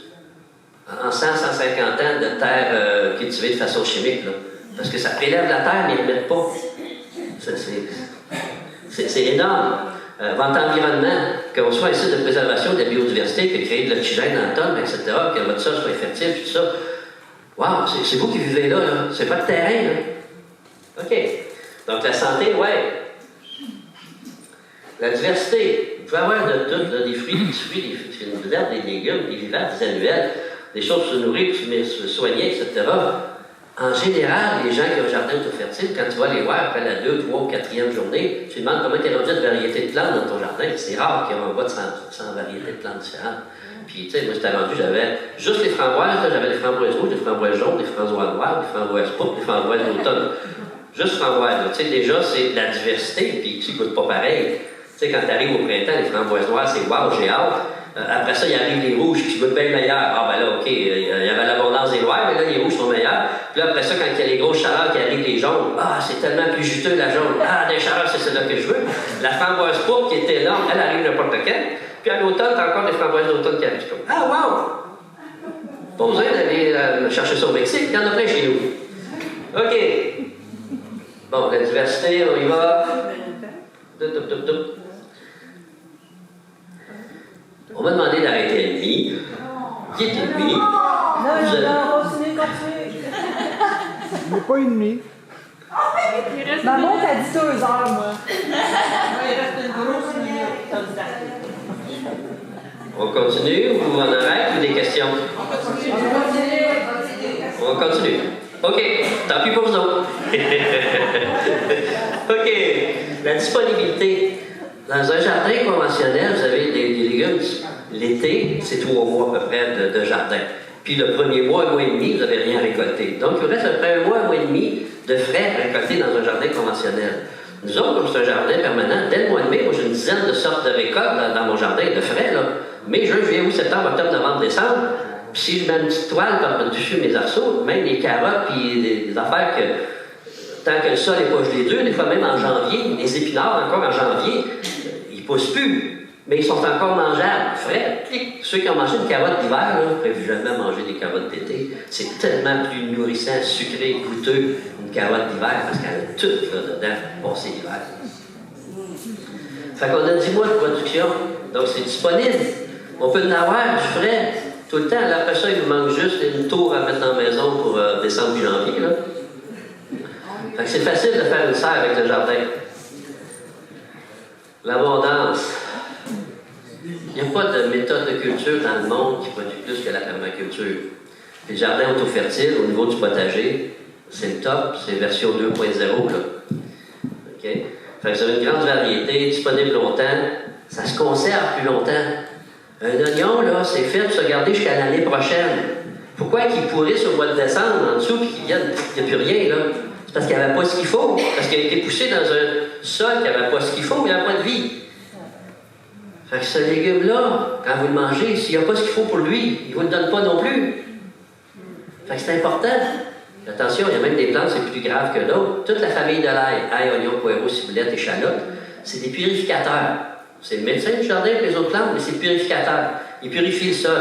En 100-150 ans de terre cultivée de façon chimique. Là. Parce que ça prélève la terre, mais ils ne mettent pas. C'est énorme. Votre environnement, qu'on soit un site de préservation de la biodiversité, que créer de l'oxygène dans le sol, etc., que votre sol soit fertile, tout ça. Wow, c'est vous qui vivez là. C'est pas le terrain. Là. OK. Donc, la santé, ouais. La diversité. Vous pouvez avoir de tout, là, des fruits, des herbes, des légumes, des vivaces, des annuelles, des choses pour se nourrir, pour se soigner, etc. En général, les gens qui ont un jardin tout fertile, quand tu vas les voir après la 2, 3 ou 4e journée, tu demandes comment tu es rendu de variété de plantes dans ton jardin. C'est rare qu'il y ait un bois de 100 variétés de plantes différentes. Puis, tu sais, moi, j'étais rendu, j'avais juste les framboises, j'avais des framboises rouges, des framboises jaunes, des framboises noires, des framboises pourpres, des framboises d'automne. Juste framboises. Tu sais, déjà, c'est de la diversité, puis tu ne goûtes pas pareil. Tu sais, quand tu arrives au printemps, les framboises noires, c'est wow, j'ai hâte. Après ça, il arrive les rouges qui goûtent bien meilleurs. Ah, ben là, OK, il y avait l'abondance des noirs, mais là, les rouges sont meilleurs. Puis là, après ça, quand il y a les grosses chaleurs qui arrivent, les jaunes, ah, c'est tellement plus juteux, la jaune. Ah, des chaleurs, c'est celle-là que je veux. La framboise pourpre, qui est énorme, elle arrive n'importe quand. Puis à l'automne, t'as encore des framboises d'automne qui arrivent. Ah, wow! Pas besoin d'aller chercher ça au Mexique, il y en a plein chez nous. OK. Bon, la diversité, on y va. On m'a demandé d'arrêter à demi. Qui est ennemi?
Non, continue.
Il n'est pas ennemi.
Maman, t'as dit 2 heures, moi.
Il reste une grosse minute.
On continue ou on arrête ou des questions? On continue. OK, tant pis pour vous autres. OK, la disponibilité. Dans un jardin conventionnel, vous avez des légumes. L'été, c'est 3 mois à peu près de jardin. Puis le premier mois, 1 mois et demi, vous n'avez rien récolté. Donc, il vous reste à peu près 1 mois, 1 mois et demi de frais récoltés dans un jardin conventionnel. Nous autres, comme c'est un jardin permanent, dès le mois de mai, moi j'ai une dizaine de sortes de récoltes dans mon jardin de frais. Là. Mai, juin, juillet, août, septembre, octobre, novembre, décembre. Puis si je mets une petite toile par-dessus mes arceaux, même les carottes, puis des affaires que, tant que le sol n'est pas gelé dur, des fois même en janvier, les épinards encore en janvier, ils ne poussent plus, mais ils sont encore mangeables, frais. Ceux qui ont mangé une carotte d'hiver, ne peuvent jamais manger des carottes d'été. C'est tellement plus nourrissant, sucré, goûteux, une carotte d'hiver, parce qu'elle a tout là, dedans pour passer l'hiver. Fait qu'on a 10 mois de production, donc c'est disponible. On peut en avoir du frais tout le temps. Là, après ça, il nous manque juste une tour à mettre dans la maison pour décembre et janvier. Là. Fait que c'est facile de faire une serre avec le jardin. L'abondance. Il n'y a pas de méthode de culture dans le monde qui produit plus que la permaculture. Puis le jardin auto-fertile, au niveau du potager, c'est le top, c'est version 2.0, là. OK? Fait que vous avez une grande variété, disponible longtemps, ça se conserve plus longtemps. Un oignon, là, c'est fait pour se garder jusqu'à l'année prochaine. Pourquoi qu'il pourrisse au mois de décembre en dessous et qu'il n'y a plus rien, là? C'est parce qu'il n'y avait pas ce qu'il faut. Parce qu'il a été poussé dans un sol qui n'avait pas ce qu'il faut, il n'y avait pas de vie. Fait que ce légume-là, quand vous le mangez, s'il n'y a pas ce qu'il faut pour lui, il ne vous le donne pas non plus. Fait que c'est important. Attention, il y a même des plantes, c'est plus grave que d'autres. Toute la famille de l'ail, ail, oignon, poireau, ciboulette, échalote, c'est des purificateurs. C'est le médecin du jardin avec les autres plantes, mais c'est purificateur. Il purifie le sol.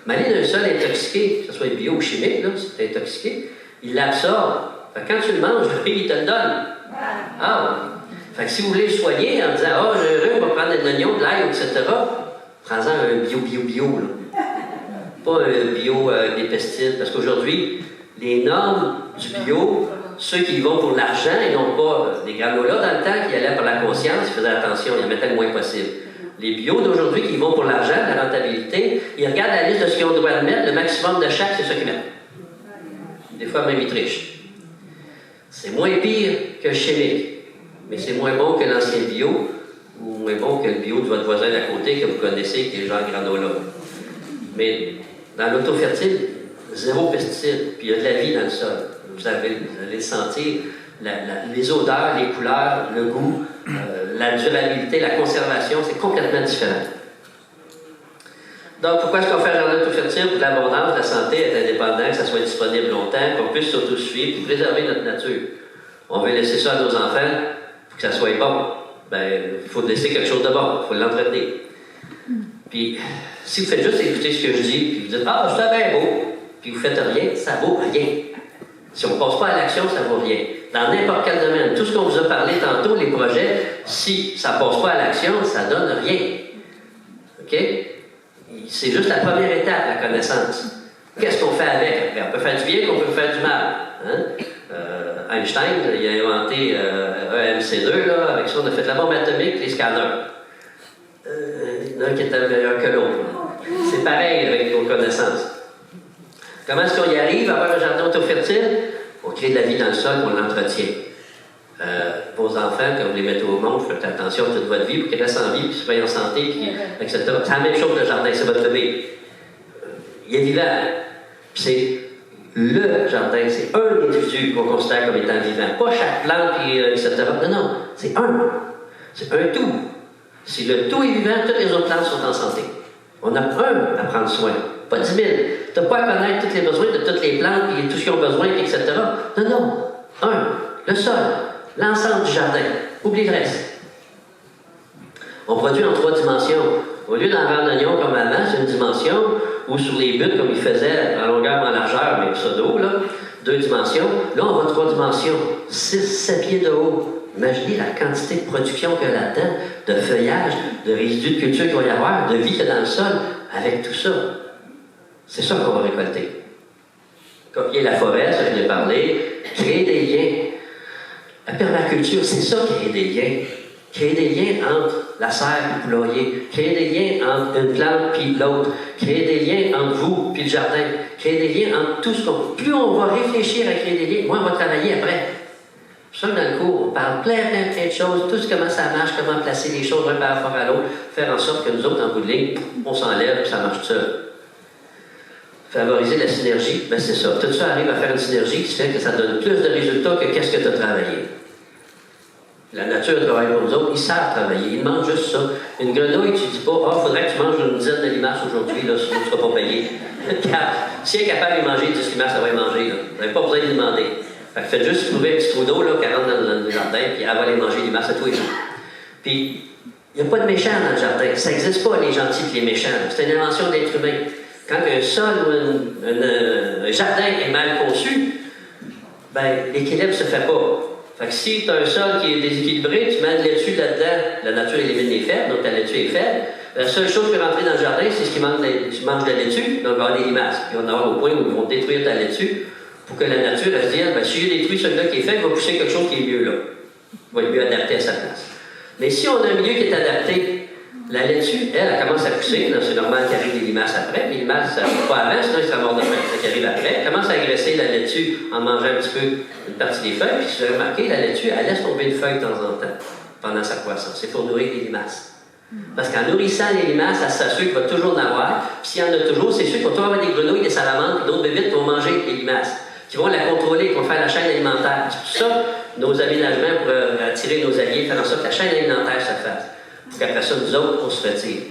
Mais aller d'un sol intoxiqué, que ce soit bio ou chimique, là, c'est intoxiqué, il l'absorbe. Fait que quand tu le manges, il te le donne. Ah! Fait que si vous voulez le soigner en disant « Ah, j'ai heureux, on va prendre de l'oignon, de l'ail, etc. », prends-en un bio, là. Pas un bio avec des pesticides, parce qu'aujourd'hui, les normes du bio, ceux qui y vont pour l'argent, ils n'ont pas des granolas dans le temps qui allaient pour la conscience, ils faisaient attention, ils en mettaient le moins possible. Les bio d'aujourd'hui qui y vont pour l'argent, la rentabilité, ils regardent la liste de ce qu'ils ont le droit de mettre, le maximum de chaque, c'est ce qu'ils mettent. Des fois, même ils trichent. C'est moins pire que le chimique, mais c'est moins bon que l'ancien bio, ou moins bon que le bio de votre voisin d'à côté que vous connaissez, qui est genre granola. Mais dans l'auto-fertile, zéro pesticide, puis il y a de la vie dans le sol. Vous allez le sentir, les odeurs, les couleurs, le goût, la durabilité, la conservation, c'est complètement différent. Donc, pourquoi est-ce qu'on fait un jardin auto-fertile? Pour l'abondance, la santé, être indépendant, que ça soit disponible longtemps, qu'on puisse s'autosuffire, puis préserver notre nature. On veut laisser ça à nos enfants pour que ça soit bon. Ben, il faut laisser quelque chose de bon, il faut l'entretenir. Puis, si vous faites juste écouter ce que je dis, puis vous dites « Ah, c'est bien beau », puis vous faites rien, ça vaut rien. Si on ne passe pas à l'action, ça ne vaut rien. Dans n'importe quel domaine, tout ce qu'on vous a parlé tantôt, les projets, si ça ne passe pas à l'action, ça ne donne rien. OK? C'est juste la première étape, la connaissance. Qu'est-ce qu'on fait avec? On peut faire du bien, qu'on peut faire du mal. Hein? Einstein, il a inventé EMC2, là, avec ça, on a fait la bombe atomique, les scanners. Il y en a un qui était meilleur que l'autre. C'est pareil avec nos connaissances. Comment est-ce qu'on y arrive à avoir un jardin auto-fertile? On crée de la vie dans le sol, on l'entretient. Vos enfants, quand vous les mettez au monde, faites attention toute votre vie pour qu'ils restent en vie, puis soient en santé, puis, etc. C'est la même chose que le jardin, c'est votre bébé. Il est vivant. Puis c'est le jardin, c'est un individu qu'on considère comme étant vivant. Pas chaque plante, puis, etc. Non, c'est un. C'est un tout. Si le tout est vivant, toutes les autres plantes sont en santé. On a un à prendre soin, pas 10 000. Tu n'as pas à connaître tous les besoins de toutes les plantes, puis tout ce qu'ils ont besoin, etc. Non, un. Le sol, l'ensemble du jardin. Oublie le reste. On produit en 3 dimensions. Au lieu d'en vendre d'oignon comme avant, c'est une dimension, ou sur les buttes, comme ils faisaient, en longueur, en largeur, mais ça d'eau, là, 2 dimensions. Là, on va 3 dimensions. 6-7 pieds de haut. Imaginez la quantité de production qu'il y a là-dedans, de feuillage, de résidus de culture qu'il va y avoir, de vie qu'il y a dans le sol, avec tout ça. C'est ça qu'on va récolter. Copier la forêt, ça je viens de parler, créer des liens. La permaculture, c'est ça, créer des liens. Créer des liens entre la serre et le poulailler. Créer des liens entre une plante et l'autre. Créer des liens entre vous et le jardin. Créer des liens entre tout ce qu'on... Plus on va réfléchir à créer des liens, moins on va travailler après. Ça, dans le cours, on parle plein de choses, tout comment ça marche, comment placer les choses d'un par rapport à l'autre, faire en sorte que nous autres, en bout de ligne, on s'enlève et ça marche tout seul. Favoriser la synergie, ben c'est ça. Tout ça arrive à faire une synergie qui fait que ça donne plus de résultats que qu'est-ce que tu as travaillé. La nature travaille pour nous autres, ils savent travailler, ils mangent juste ça. Une grenouille, tu ne dis pas, ah, il faudrait que tu manges une dizaine de limaces aujourd'hui, là, sinon tu ne seras pas payé. Si elle est capable de manger 10 limaces, elle va y manger, là. Vous n'avez pas besoin de lui demander. Fait que faites juste trouver un petit trou d'eau, là, qui rentre dans le jardin, puis elle va aller manger des masses à tous les jours. Puis, il n'y a pas de méchants dans le jardin. Ça n'existe pas, les gentils et les méchants. C'est une invention de l'être humain. Quand un sol ou un jardin est mal conçu, ben, l'équilibre ne se fait pas. Fait que si tu as un sol qui est déséquilibré, tu mets de laitue là-dedans, la nature élimine les faibles, donc ta laitue est faible. La seule chose qui peut rentrer dans le jardin, c'est ce qui manque tu manges de la laitue, donc il va y avoir des limaces. Ils vont en avoir au point où ils vont détruire ta laitue. Pour que la nature elle se dise, ben, si j'ai détruit celui-là qui est fait, il va pousser quelque chose qui est mieux là. Il va être mieux adapté à sa place. Mais si on a un milieu qui est adapté, La laitue, elle commence à pousser. Là, c'est normal qu'il arrive des limaces après. Les limaces, ça n'arrive pas avant, sinon ils seraient morts de faim. Ça qui arrive après. Elle commence à agresser la laitue en mangeant un petit peu une partie des feuilles. Puis si vous avez remarqué, la laitue, elle laisse tomber une feuille de temps en temps pendant sa croissance. C'est pour nourrir les limaces. Parce qu'en nourrissant les limaces, elle s'assure qu'il va toujours en avoir. Puis s'il y en a toujours, c'est sûr qu'il va toujours avoir des grenouilles, des salamandres, et d'autres bébites qui vont manger les limaces, qui vont la contrôler, qui vont faire la chaîne alimentaire. C'est pour ça nos aménagements pour attirer nos alliés, faire en sorte que la chaîne alimentaire se fasse. Pour qu'après ça, nous autres, on se retire.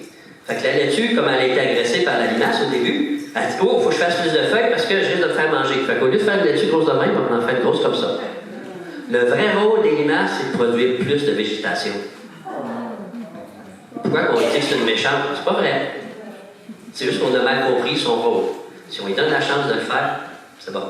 Fait que la laitue, comme elle a été agressée par la limace au début, elle dit « Oh, il faut que je fasse plus de feuilles parce que je risque de me faire manger. » Fait qu'au lieu de faire une laitue grosse de même, on en fait une grosse comme ça. Le vrai rôle des limaces, c'est de produire plus de végétation. Pourquoi on dit que c'est une méchante? C'est pas vrai. C'est juste qu'on a mal compris son rôle. Si on lui donne la chance de le faire, c'est bon.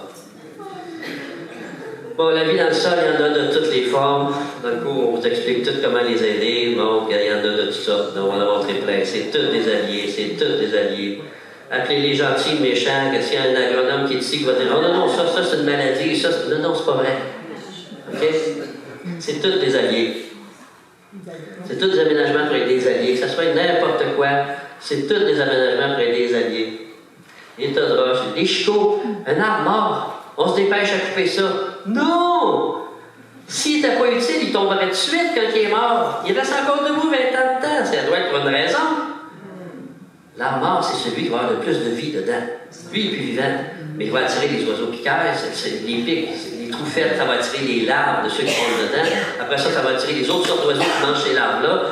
Bon, la vie dans le sol, il y en a de toutes les formes. Dans le cours, on vous explique tout comment les aider. Bon, il y en a de toutes sortes. Donc, on va en montrer plein. C'est tous des alliés. C'est tous des alliés. Appelez les gentils, méchants, que s'il y a un agronome qui est ici, qui va dire « Oh non, non, ça c'est une maladie. Ça, non, non, c'est pas vrai. » OK? C'est tous des alliés. C'est tous des aménagements pour aider les alliés. Que ce soit n'importe quoi, c'est tous des aménagements pour aider les alliés. Des tas de roches, des chicots, un arbre mort. On se dépêche à couper ça. Non! S'il n'était pas utile, il tomberait de suite quand il est mort. Il reste encore debout 20 ans de temps. Ça doit être pour une raison. L'arbre mort, c'est celui qui va avoir le plus de vie dedans. Lui, il est plus vivant. Mais il va attirer les oiseaux piqueurs, les pics, les trous faits, ça va attirer les larves de ceux qui sont dedans. Après ça, ça va attirer les autres sortes d'oiseaux qui mangent ces larves-là.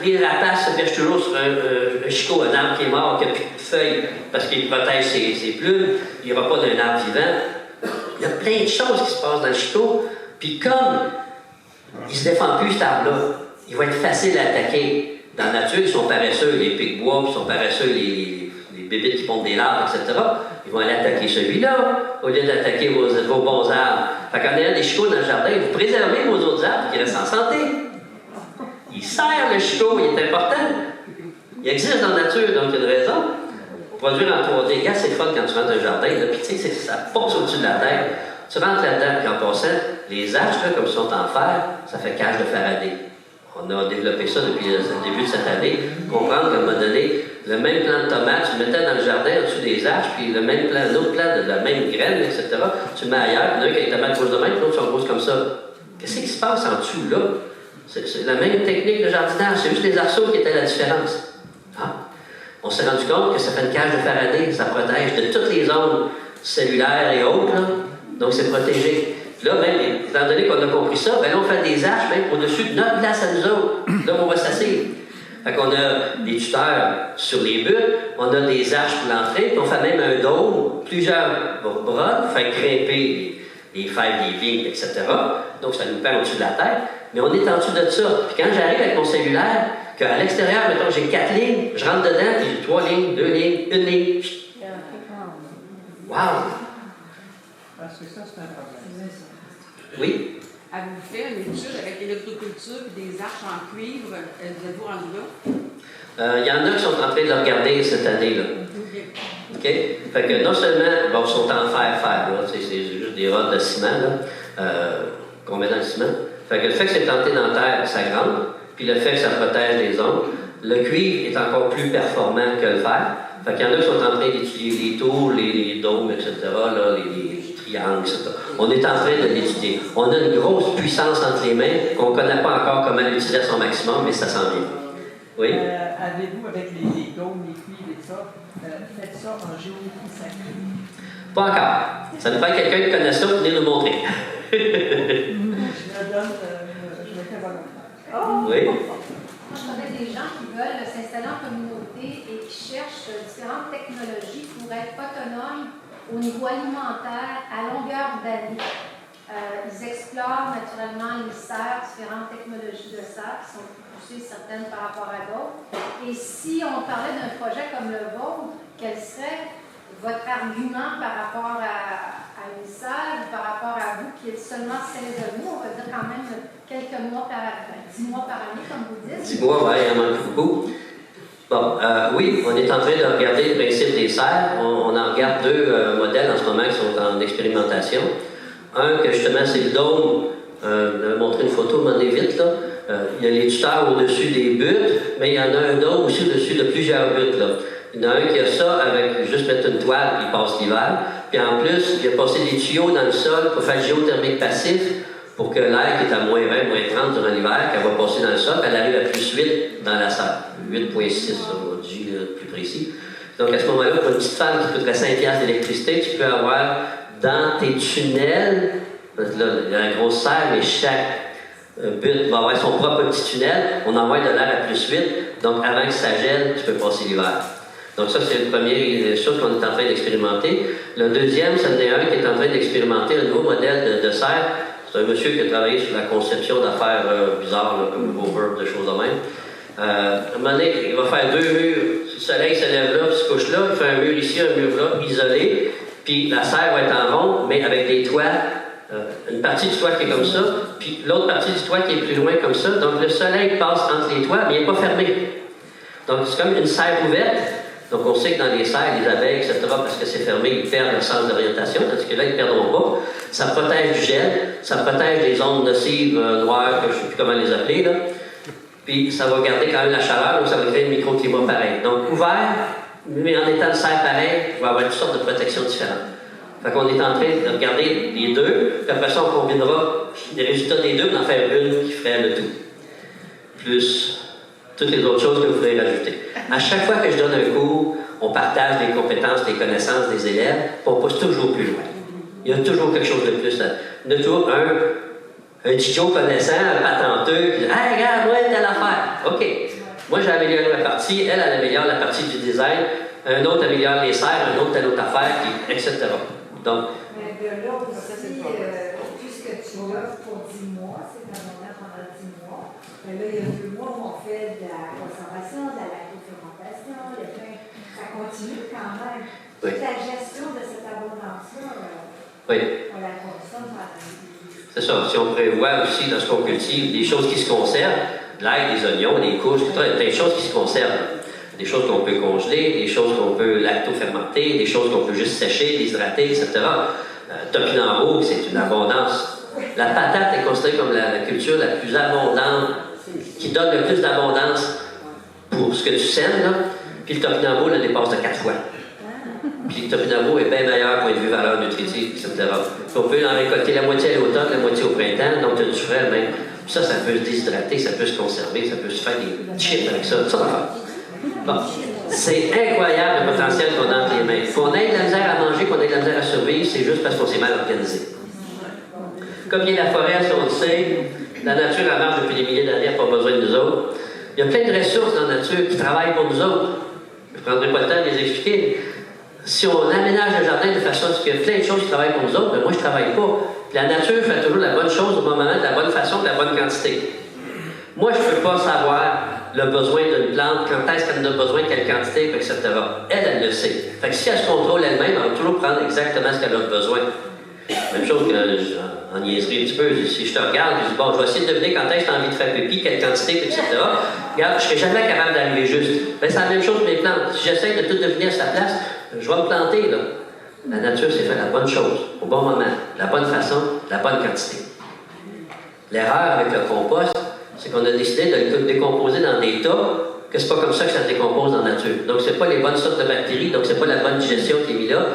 Les rapaces se perchent toujours sur un chicot, un arbre qui est mort, qui n'a plus de feuilles, parce qu'il protège ses plumes. Il n'y aura pas d'un arbre vivant. Il y a plein de choses qui se passent dans le chicot. Puis comme il ne se défend plus, cet arbre-là, il va être facile à attaquer. Dans la nature, ils sont paresseux, les pics-bois, ils sont paresseux, les bébites qui pondent des larves, etc. Ils vont aller attaquer celui-là, au lieu d'attaquer vos bons arbres. Fait qu'en ayant des chicots dans le jardin, vous préservez vos autres arbres qui restent en santé. Il sert le chicot, il est important. Il existe dans la nature, donc il y a une raison. Produire en 3D, regarde, c'est fun quand tu rentres dans un jardin, là, puis tu sais, ça passe au-dessus de la tête. Tu rentres là-dedans, puis en passant, les arches, là, comme ils sont en fer, ça fait cage de Faraday. On a développé ça depuis le début de cette année. Comprendre qu'à un moment donné, le même plant de tomate, tu le mettais dans le jardin au-dessus des arches, puis le même plant, l'autre plant de la même graine, etc., tu le mets ailleurs, puis l'un qui a les tomates grosses de même, puis l'autre sont grosses comme ça. Qu'est-ce qui se passe en dessous, là? C'est la même technique de jardinage, c'est juste les arceaux qui étaient la différence. Ah. On s'est rendu compte que ça fait une cage de Faraday, ça protège de toutes les ondes cellulaires et autres, là. Donc c'est protégé. Là, même, étant donné qu'on a compris ça, ben là, on fait des arches même au-dessus de notre place à nous autres. Là, on va s'asseoir. Fait qu'on a des tuteurs sur les buttes, on a des arches pour l'entrée, puis on fait même un dôme, plusieurs bras, pour faire grimper les fèves des vignes, etc. Donc, ça nous perd au-dessus de la tête. Mais on est en dessous de ça. Puis quand j'arrive avec mon cellulaire, qu'à l'extérieur, mettons, j'ai 4 lignes, je rentre dedans, puis j'ai 3 lignes, 2 lignes, 1 ligne. Wow!
Parce que ça, c'est un problème.
Oui?
Avez-vous fait une étude avec l'électroculture et des arches en cuivre? Êtes-vous rendu là?
Il y en a qui sont en train de le regarder cette année-là. OK? Fait que non seulement, bon, ils sont en fer, là, c'est juste des rods de ciment, là, qu'on met dans le ciment. Fait que le fait que c'est planté dans la terre, ça grande, puis le fait que ça protège les ondes. Le cuivre est encore plus performant que le fer. Fait qu'il y en a qui sont en train d'étudier les tours, les dômes, etc., là, les triangles, etc. On est en train de l'étudier. On a une grosse puissance entre les mains qu'on ne connaît pas encore comment l'utiliser à son maximum, mais ça s'en vient. Oui?
Avez-vous, avec les dômes, les cuivres et ça, faites ça en géométrie sacrée?
Pas encore. Ça nous prend quelqu'un qui connaît ça pour venir nous montrer.
Je le donne, je le fais volontaire.
Oui?
Moi, je connais des gens qui veulent s'installer en communauté et qui cherchent différentes technologies pour être autonomes au niveau alimentaire à longueur d'année. Ils explorent naturellement les serres, différentes technologies de serres qui sont plus poussées certaines par rapport à d'autres. Et si on parlait d'un projet comme le vôtre, quel serait votre argument par rapport à une serre ou par rapport à vous qui êtes seulement saisonnier, on va dire quand même quelques mois 10 mois par année, comme vous dites?
10 mois, oui, il en manque beaucoup. Bon, oui, on est en train de regarder le principe des serres. On en regarde 2 modèles en ce moment qui sont en expérimentation. Un, que justement, c'est le dôme. Je vais montrer une photo, m'en est vite, là. Il y a les tuteurs au-dessus des buttes, mais il y en a un autre aussi au-dessus de plusieurs buttes. Là. Il y en a un qui a ça avec juste mettre une toile puis il passe l'hiver. Puis en plus, il a passé des tuyaux dans le sol pour faire le géothermique passif pour que l'air qui est à moins 20, moins 30 durant l'hiver, qu'elle va passer dans le sol, elle arrive à plus 8 dans la salle. 8,6 aujourd'hui, plus précis. Donc à ce moment-là, pour une petite femme qui coûterait 5$ d'électricité, tu peux avoir dans tes tunnels, là, il y a la grosse serre, mais chaque but va avoir son propre petit tunnel, on envoie de l'air à plus 8, donc avant que ça gèle, tu peux passer l'hiver. Donc ça, c'est la première chose qu'on est en train d'expérimenter. Le deuxième, c'en est un qui est en train d'expérimenter un nouveau modèle de serre. C'est un monsieur qui a travaillé sur la conception d'affaires bizarres, là, comme Hoover, de choses de même. À un moment donné, il va faire 2 murs. Si le soleil se lève là, puis se couche là, il fait un mur ici, un mur là, isolé. Puis la serre va être en rond, mais avec des toits. Une partie du toit qui est comme ça, puis l'autre partie du toit qui est plus loin comme ça. Donc le soleil passe entre les toits, mais il n'est pas fermé. Donc c'est comme une serre ouverte. Donc on sait que dans les serres, les abeilles, etc., parce que c'est fermé, ils perdent leur sens d'orientation, tandis que là, ils ne perdront pas. Ça protège du gel, ça protège des ondes nocives noires, que je ne sais plus comment les appeler, là. Puis ça va garder quand même la chaleur, donc ça va créer un microclimat pareil. Donc ouvert, mais en étant de serre pareil, il va y avoir toutes sortes de protections différentes. Fait qu'on est en train de regarder les deux, puis après ça, on combinera les résultats des deux, pour en faire une qui ferait le tout. Plus toutes les autres choses que vous pourrez rajouter. À chaque fois que je donne un cours, on partage les compétences, les connaissances des élèves, puis on pousse toujours plus loin. Il y a toujours quelque chose de plus là. Il y a toujours un Chicho connaissant, un patenteux, qui dit « Hey, regarde, moi, telle affaire. » OK. Moi, j'ai amélioré la partie, elle améliore la partie du design, un autre améliore les serres, un autre telle autre affaire, etc. Donc,
mais de là aussi, puisque tu l'offres pour 10 mois, c'est abondant pendant 10 mois, mais là, il y a 2 mois où on fait de la conservation, de la lactofermentation, ça continue quand même.
Oui.
Toute la gestion de cette abondance-là,
oui.
on la consomme par
C'est ça. Si on prévoit aussi dans ce qu'on cultive des choses qui se conservent, de l'ail, des oignons, des courges, etc., il y a plein de choses qui se conservent. Des choses qu'on peut congeler, des choses qu'on peut lacto-fermenter, des choses qu'on peut juste sécher, déshydrater, etc. Topinambour, c'est une abondance. La patate est considérée comme la culture la plus abondante, qui donne le plus d'abondance pour ce que tu sèmes, là. Puis le topinambour le dépasse de 4 fois. Puis le topinambour est bien meilleur point de vue valeur nutritive, etc. Puis on peut en récolter la moitié à l'automne, la moitié au printemps, donc tu as du frais même. Puis ça peut se déshydrater, ça peut se conserver, ça peut se faire des chips avec ça, ça va faire. Bon, c'est incroyable le potentiel qu'on a entre les mains. Qu'on ait de la misère à manger, qu'on ait de la misère à survivre, c'est juste parce qu'on s'est mal organisé. Comme il y a la forêt, si on le sait, la nature elle marche depuis des milliers d'années, elle n'a pas besoin de nous autres. Il y a plein de ressources dans la nature qui travaillent pour nous autres. Je ne prendrai pas le temps de les expliquer. Si on aménage le jardin de façon à ce qu'il y a plein de choses qui travaillent pour nous autres, mais moi je ne travaille pas. Puis la nature fait toujours la bonne chose au bon moment, de la bonne façon, de la bonne quantité. Moi, je ne peux pas savoir le besoin d'une plante, quand est-ce qu'elle en a besoin, quelle quantité, etc. Elle le sait. Fait que si elle se contrôle elle-même, elle va toujours prendre exactement ce qu'elle a besoin. Même chose que, en niaiserie un petit peu, si je te regarde, je dis, bon, je vais essayer de deviner quand est-ce que tu as envie de faire pipi, quelle quantité, etc. Regarde, je ne serai jamais capable d'arriver juste. Ben, c'est la même chose que mes plantes. Si j'essaie de tout deviner à sa place, je vais me planter, là. La nature, c'est faire la bonne chose, au bon moment, la bonne façon, la bonne quantité. L'erreur avec le compost, c'est qu'on a décidé de le décomposer dans des tas, que c'est pas comme ça que ça se décompose dans la nature. Donc, c'est pas les bonnes sortes de bactéries, donc c'est pas la bonne digestion qui est mise là.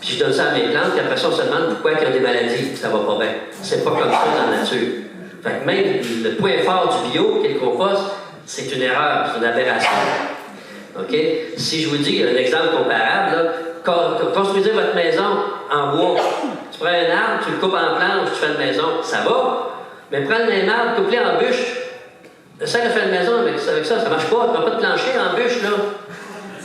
Puis je donne ça à mes plantes, puis après ça, on se demande pourquoi il y a des maladies, ça va pas bien. C'est pas comme ça dans la nature. Fait que même le point fort du bio, qui est le compost, c'est une erreur, c'est une aberration. OK? Si je vous dis un exemple comparable, là, construisez votre maison en bois. Tu prends un arbre, tu le coupes en planches, tu fais une maison, ça va. Mais prends le même arbre, coupe-le en bûche. Essaye de faire une maison avec ça, ça marche pas. Tu n'as pas de plancher en bûche, là.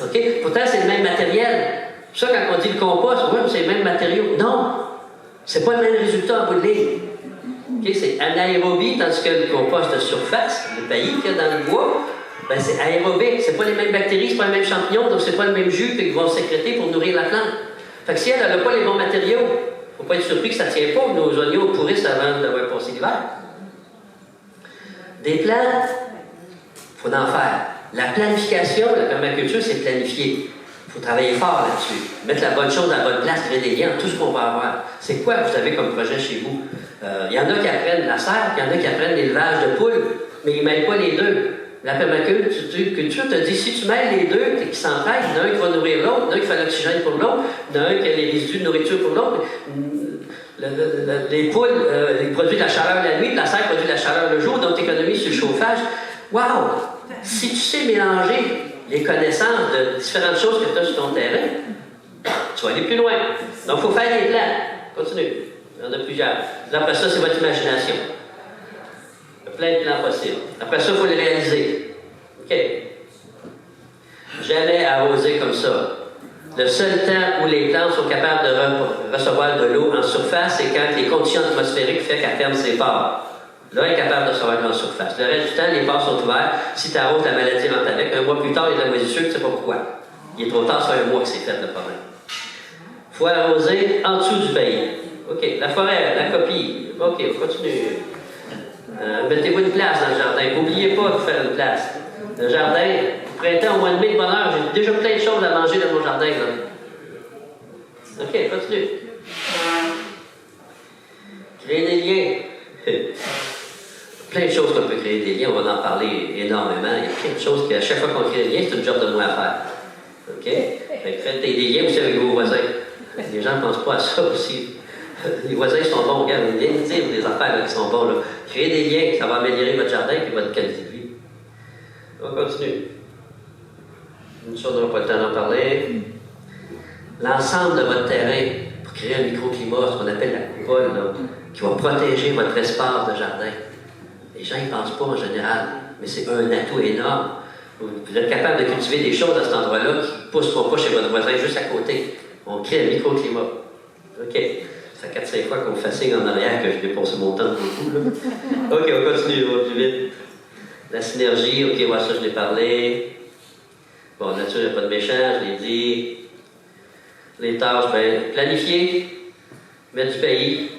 OK? Pourtant, c'est le même matériel. Ça, quand on dit le compost, oui, c'est le même matériau. Non! C'est pas le même résultat en bout de ligne. OK? C'est anaérobie, tandis que le compost de surface, le paillis qu'il y a dans le bois, ben c'est aérobique. C'est pas les mêmes bactéries, c'est pas les mêmes champignons, donc c'est pas le même jus qu'ils vont sécréter pour nourrir la plante. Fait que si elle n'a pas les bons matériaux, faut pas être surpris que ça ne tient pas, nos oignons pourrissent avant d'avoir passé l'hiver. Des plantes, il faut en faire. La planification, la permaculture, c'est planifier. Il faut travailler fort là-dessus. Mettre la bonne chose à la bonne place, créer des liens entre tout ce qu'on va avoir. C'est quoi que vous avez comme projet chez vous? Il y en a qui apprennent la serre, il y en a qui apprennent l'élevage de poules. mais ils ne mêlent pas les deux. La permaculture te dit, si tu mêles les deux, qui s'entraident, il y en a un qui va nourrir l'autre, il y en a un qui fait l'oxygène pour l'autre, il y en a un qui a les résidus de nourriture pour l'autre. Les poules, ils produisent de la chaleur la nuit, la serre produit de la chaleur le jour, donc tu économises sur le chauffage. Wow! Si tu sais mélanger les connaissances de différentes choses que tu as sur ton terrain, tu vas aller plus loin. Donc, il faut faire des plans. Continue. Il y en a plusieurs. Après ça, c'est votre imagination. Il y a plein de plans possibles. Après ça, il faut les réaliser. OK. Jamais arroser comme ça. Le seul temps où les plantes sont capables de recevoir de l'eau en surface, c'est quand les conditions atmosphériques font qu'elles ferment ses pores. Là, elle est capable de recevoir de l'eau en surface. Le reste du temps, les pores sont ouverts. Si tu arroses, la maladie rentre avec. Un mois plus tard, il y a de la moisissure, tu ne sais pas pourquoi. Il est trop tard, ça fait un mois que c'est fait, le problème. Il faut arroser en dessous du pays. OK. La forêt, la copie. OK, on continue. Mettez-vous une place dans le jardin. N'oubliez pas de faire une place. Le jardin, printemps, au mois de mai, de bonne heure, j'ai déjà plein de choses à manger dans mon jardin. Là. OK, continue. Créer des liens. Plein de choses qu'on peut créer des liens, on va en parler énormément. Il y a plein de choses qu'à chaque fois qu'on crée des liens, c'est une job de moi à faire. OK? Fait que faites des liens aussi avec vos voisins. Les gens ne pensent pas à ça aussi. Les voisins sont bons, regarde, ils viennent dire des affaires là, qui sont bons. Là. Créez des liens, ça va améliorer votre jardin et votre qualité de vie. On continue. Une chose dont on n'a pas le temps d'en parler. L'ensemble de votre terrain pour créer un microclimat, ce qu'on appelle la coupole, là, qui va protéger votre espace de jardin. Les gens n'y pensent pas en général, mais c'est un atout énorme. Vous êtes capable de cultiver des choses à cet endroit-là qui ne pousseront pas chez votre voisin juste à côté. On crée un microclimat. OK. Ça fait 4-5 fois qu'on me fait signe en arrière que je dépense mon temps de beaucoup. Là. OK, on continue, on va plus vite. La synergie, OK, voilà, ça je l'ai parlé. Bon, nature, il n'y a pas de méchant, je l'ai dit. Les tâches, bien, planifier, mettre du pays,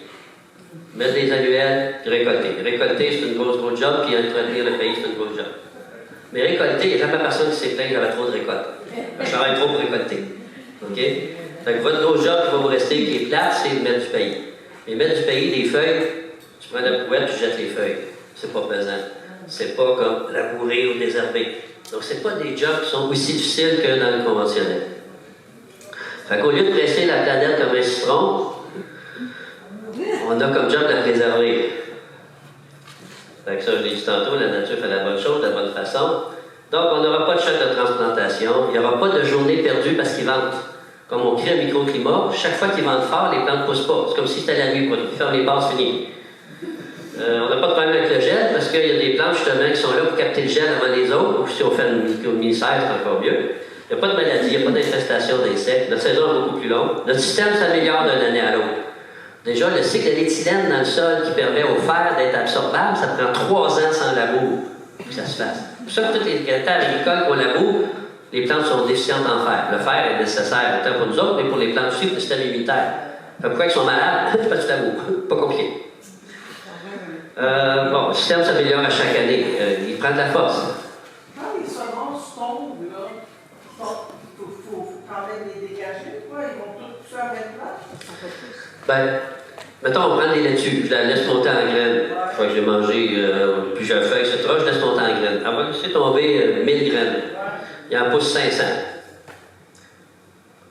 mettre des annuels, puis récolter. Récolter, c'est une grosse job, puis entretenir le pays, c'est une grosse job. Mais récolter, il n'y a jamais personne qui s'est plaint qu'il y avait trop de récolte. Je travaille trop pour récolter. OK? Fait que votre gros job qui va vous rester, qui est plate, c'est de mettre du pays. Mais mettre du pays, des feuilles, tu prends la poubelle, tu jettes les feuilles. C'est pas pesant. C'est pas comme labourer ou désherber. Donc, c'est pas des jobs qui sont aussi difficiles que dans le conventionnel. Fait qu'au lieu de presser la planète comme un citron, on a comme job de la préserver. Fait que ça, je l'ai dit tantôt, la nature fait la bonne chose, de la bonne façon. Donc, on n'aura pas de choc de transplantation, il n'y aura pas de journée perdue parce qu'ils ventent. Comme on crée un microclimat, chaque fois qu'ils vendent fort, les plantes ne poussent pas. C'est comme si c'était la nuit, pour faire les bases finies. On n'a pas de problème avec le gel parce qu'il y a des plantes justement qui sont là pour capter le gel avant les autres. Ou si on fait une mini-serre, c'est encore mieux. Il n'y a pas de maladie, il n'y a pas d'infestation d'insectes. Notre saison est beaucoup plus longue. Notre système s'améliore d'une année à l'autre. Déjà, le cycle de l'éthylène dans le sol qui permet au fer d'être absorbable, ça prend 3 ans sans labour pour que ça se fasse. C'est pour ça que toutes les terres agricoles qu'on laboure, les plantes sont déficientes en fer. Le fer est nécessaire autant pour nous autres, mais pour les plantes aussi, pour le système immunitaire. Pourquoi ils sont malades? C'est parce que tu laboures. Pas compliqué. Bon, le système s'améliore à chaque année. Il prend de la force.
Quand les semences tombent, là, il faut quand même les dégager, quoi? Ils vont tout pousser à même place?
Ben, mettons, on prend des laitues, je la laisse monter en graines. Une fois que j'ai mangé plusieurs feuilles, etc., je laisse monter en graines. Elle va laisser tomber 1000 graines. Il en pousse 500.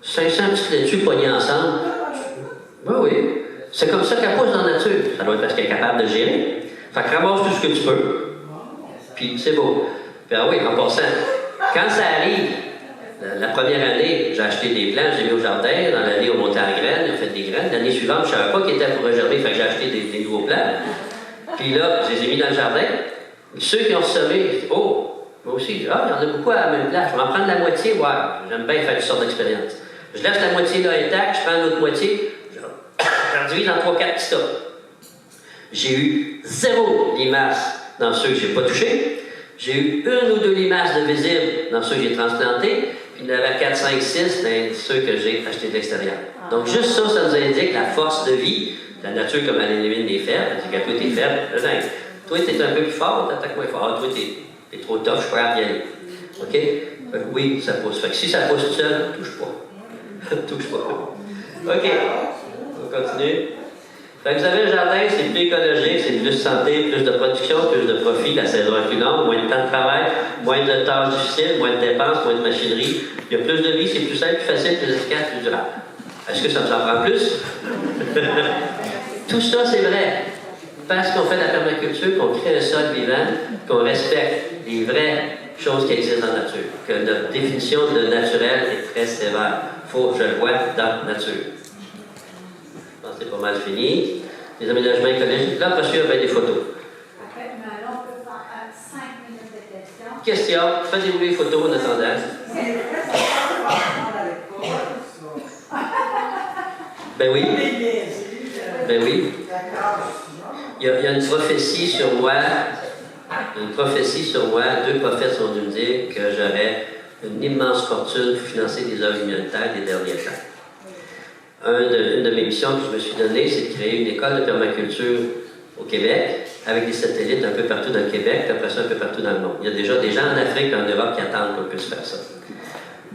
500 petites laitues poignées ensemble. Ben oui. C'est comme ça qu'elle pousse dans la nature. Ça doit être parce qu'elle est capable de gérer. Fait que ramasse tout ce que tu peux. Puis c'est beau. Puis ah oui, en passant, quand ça arrive, la première année, j'ai acheté des plants, j'ai mis au jardin. Dans l'année, on montait en graines, on fait des graines. L'année suivante, je ne savais pas qu'ils étaient pour réserver, fait que j'ai acheté des nouveaux plants. Puis là, je les ai mis dans le jardin. Ceux qui ont semé, oh, moi aussi, il y en a beaucoup à la même place. Je vais en prendre la moitié, ouais. J'aime bien faire toutes sortes d'expériences. Je laisse la moitié là intacte, je prends l'autre moitié, j'en divise dans 3-4 petits tas. J'ai eu 0 limaces dans ceux que je n'ai pas touchés. J'ai eu 1 ou 2 limaces de visibles dans ceux que j'ai transplantés. Puis il y en avait 4, 5, 6 dans ceux que j'ai achetés de l'extérieur. Donc juste ça, ça nous indique la force de vie. La nature, comme elle élimine les faibles, elle dit que toi, t'es faible. Toi, t'es un peu plus fort, t'attaques moins fort. Toi, t'es trop tough, je suis prêt à y aller. OK? Fait que oui, ça pousse. Fait que si ça pousse tout seul, touche pas. Touche pas. OK. On continue. Fait que vous avez un jardin, c'est plus écologique, c'est plus santé, plus de production, plus de profit, la saison est plus longue, moins de temps de travail, moins de tâches difficiles, moins de dépenses, moins de machinerie. Il y a plus de vie, c'est plus simple, plus facile, plus efficace, plus durable. Est-ce que ça nous en prend plus? Tout ça, c'est vrai. Parce qu'on fait de la permaculture, qu'on crée un sol vivant, qu'on respecte les vraies choses qui existent dans la nature. Que notre définition de naturel est très sévère. Il faut que je le vois dans la nature. C'est pas mal fini. Les aménagements écologiques. Là, parce qu'il y a des photos.
Après, mais là, on peut faire 5 minutes de questions.
Question. Faites-vous les photos en attendant. Ben oui. Ben oui. Il y a une prophétie sur moi. Une prophétie sur moi. 2 prophètes sont venus me dire que j'aurais une immense fortune pour financer des œuvres humanitaires des derniers temps. Une de mes missions que je me suis donnée, c'est de créer une école de permaculture au Québec, avec des satellites un peu partout dans le Québec, puis après ça un peu partout dans le monde. Il y a déjà des gens en Afrique et en Europe qui attendent qu'on puisse faire ça.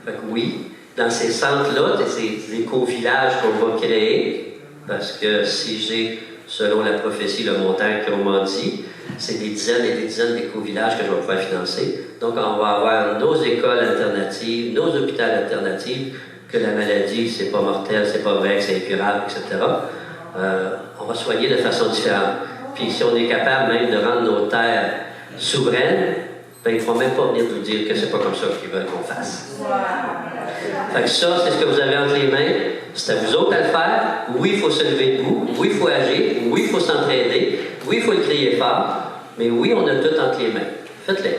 Fait que oui, dans ces centres-là, ces éco-villages qu'on va créer, parce que si j'ai, selon la prophétie, le montant qu'on m'a dit, c'est des dizaines et des dizaines d'éco-villages que je vais pouvoir financer. Donc on va avoir nos écoles alternatives, nos hôpitaux alternatifs, que la maladie, c'est pas mortel, c'est pas vrai, que c'est incurable, etc. On va soigner de façon différente. Puis si on est capable même de rendre nos terres souveraines, ben, ils ne vont même pas venir nous dire que c'est pas comme ça qu'ils veulent qu'on fasse. Fait que ça, c'est ce que vous avez entre les mains. C'est à vous autres à le faire. Oui, il faut se lever debout. Oui, il faut agir. Oui, il faut s'entraider. Oui, il faut le crier fort. Mais oui, on a tout entre les mains. Faites-le.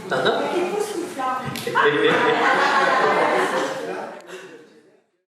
Pardon?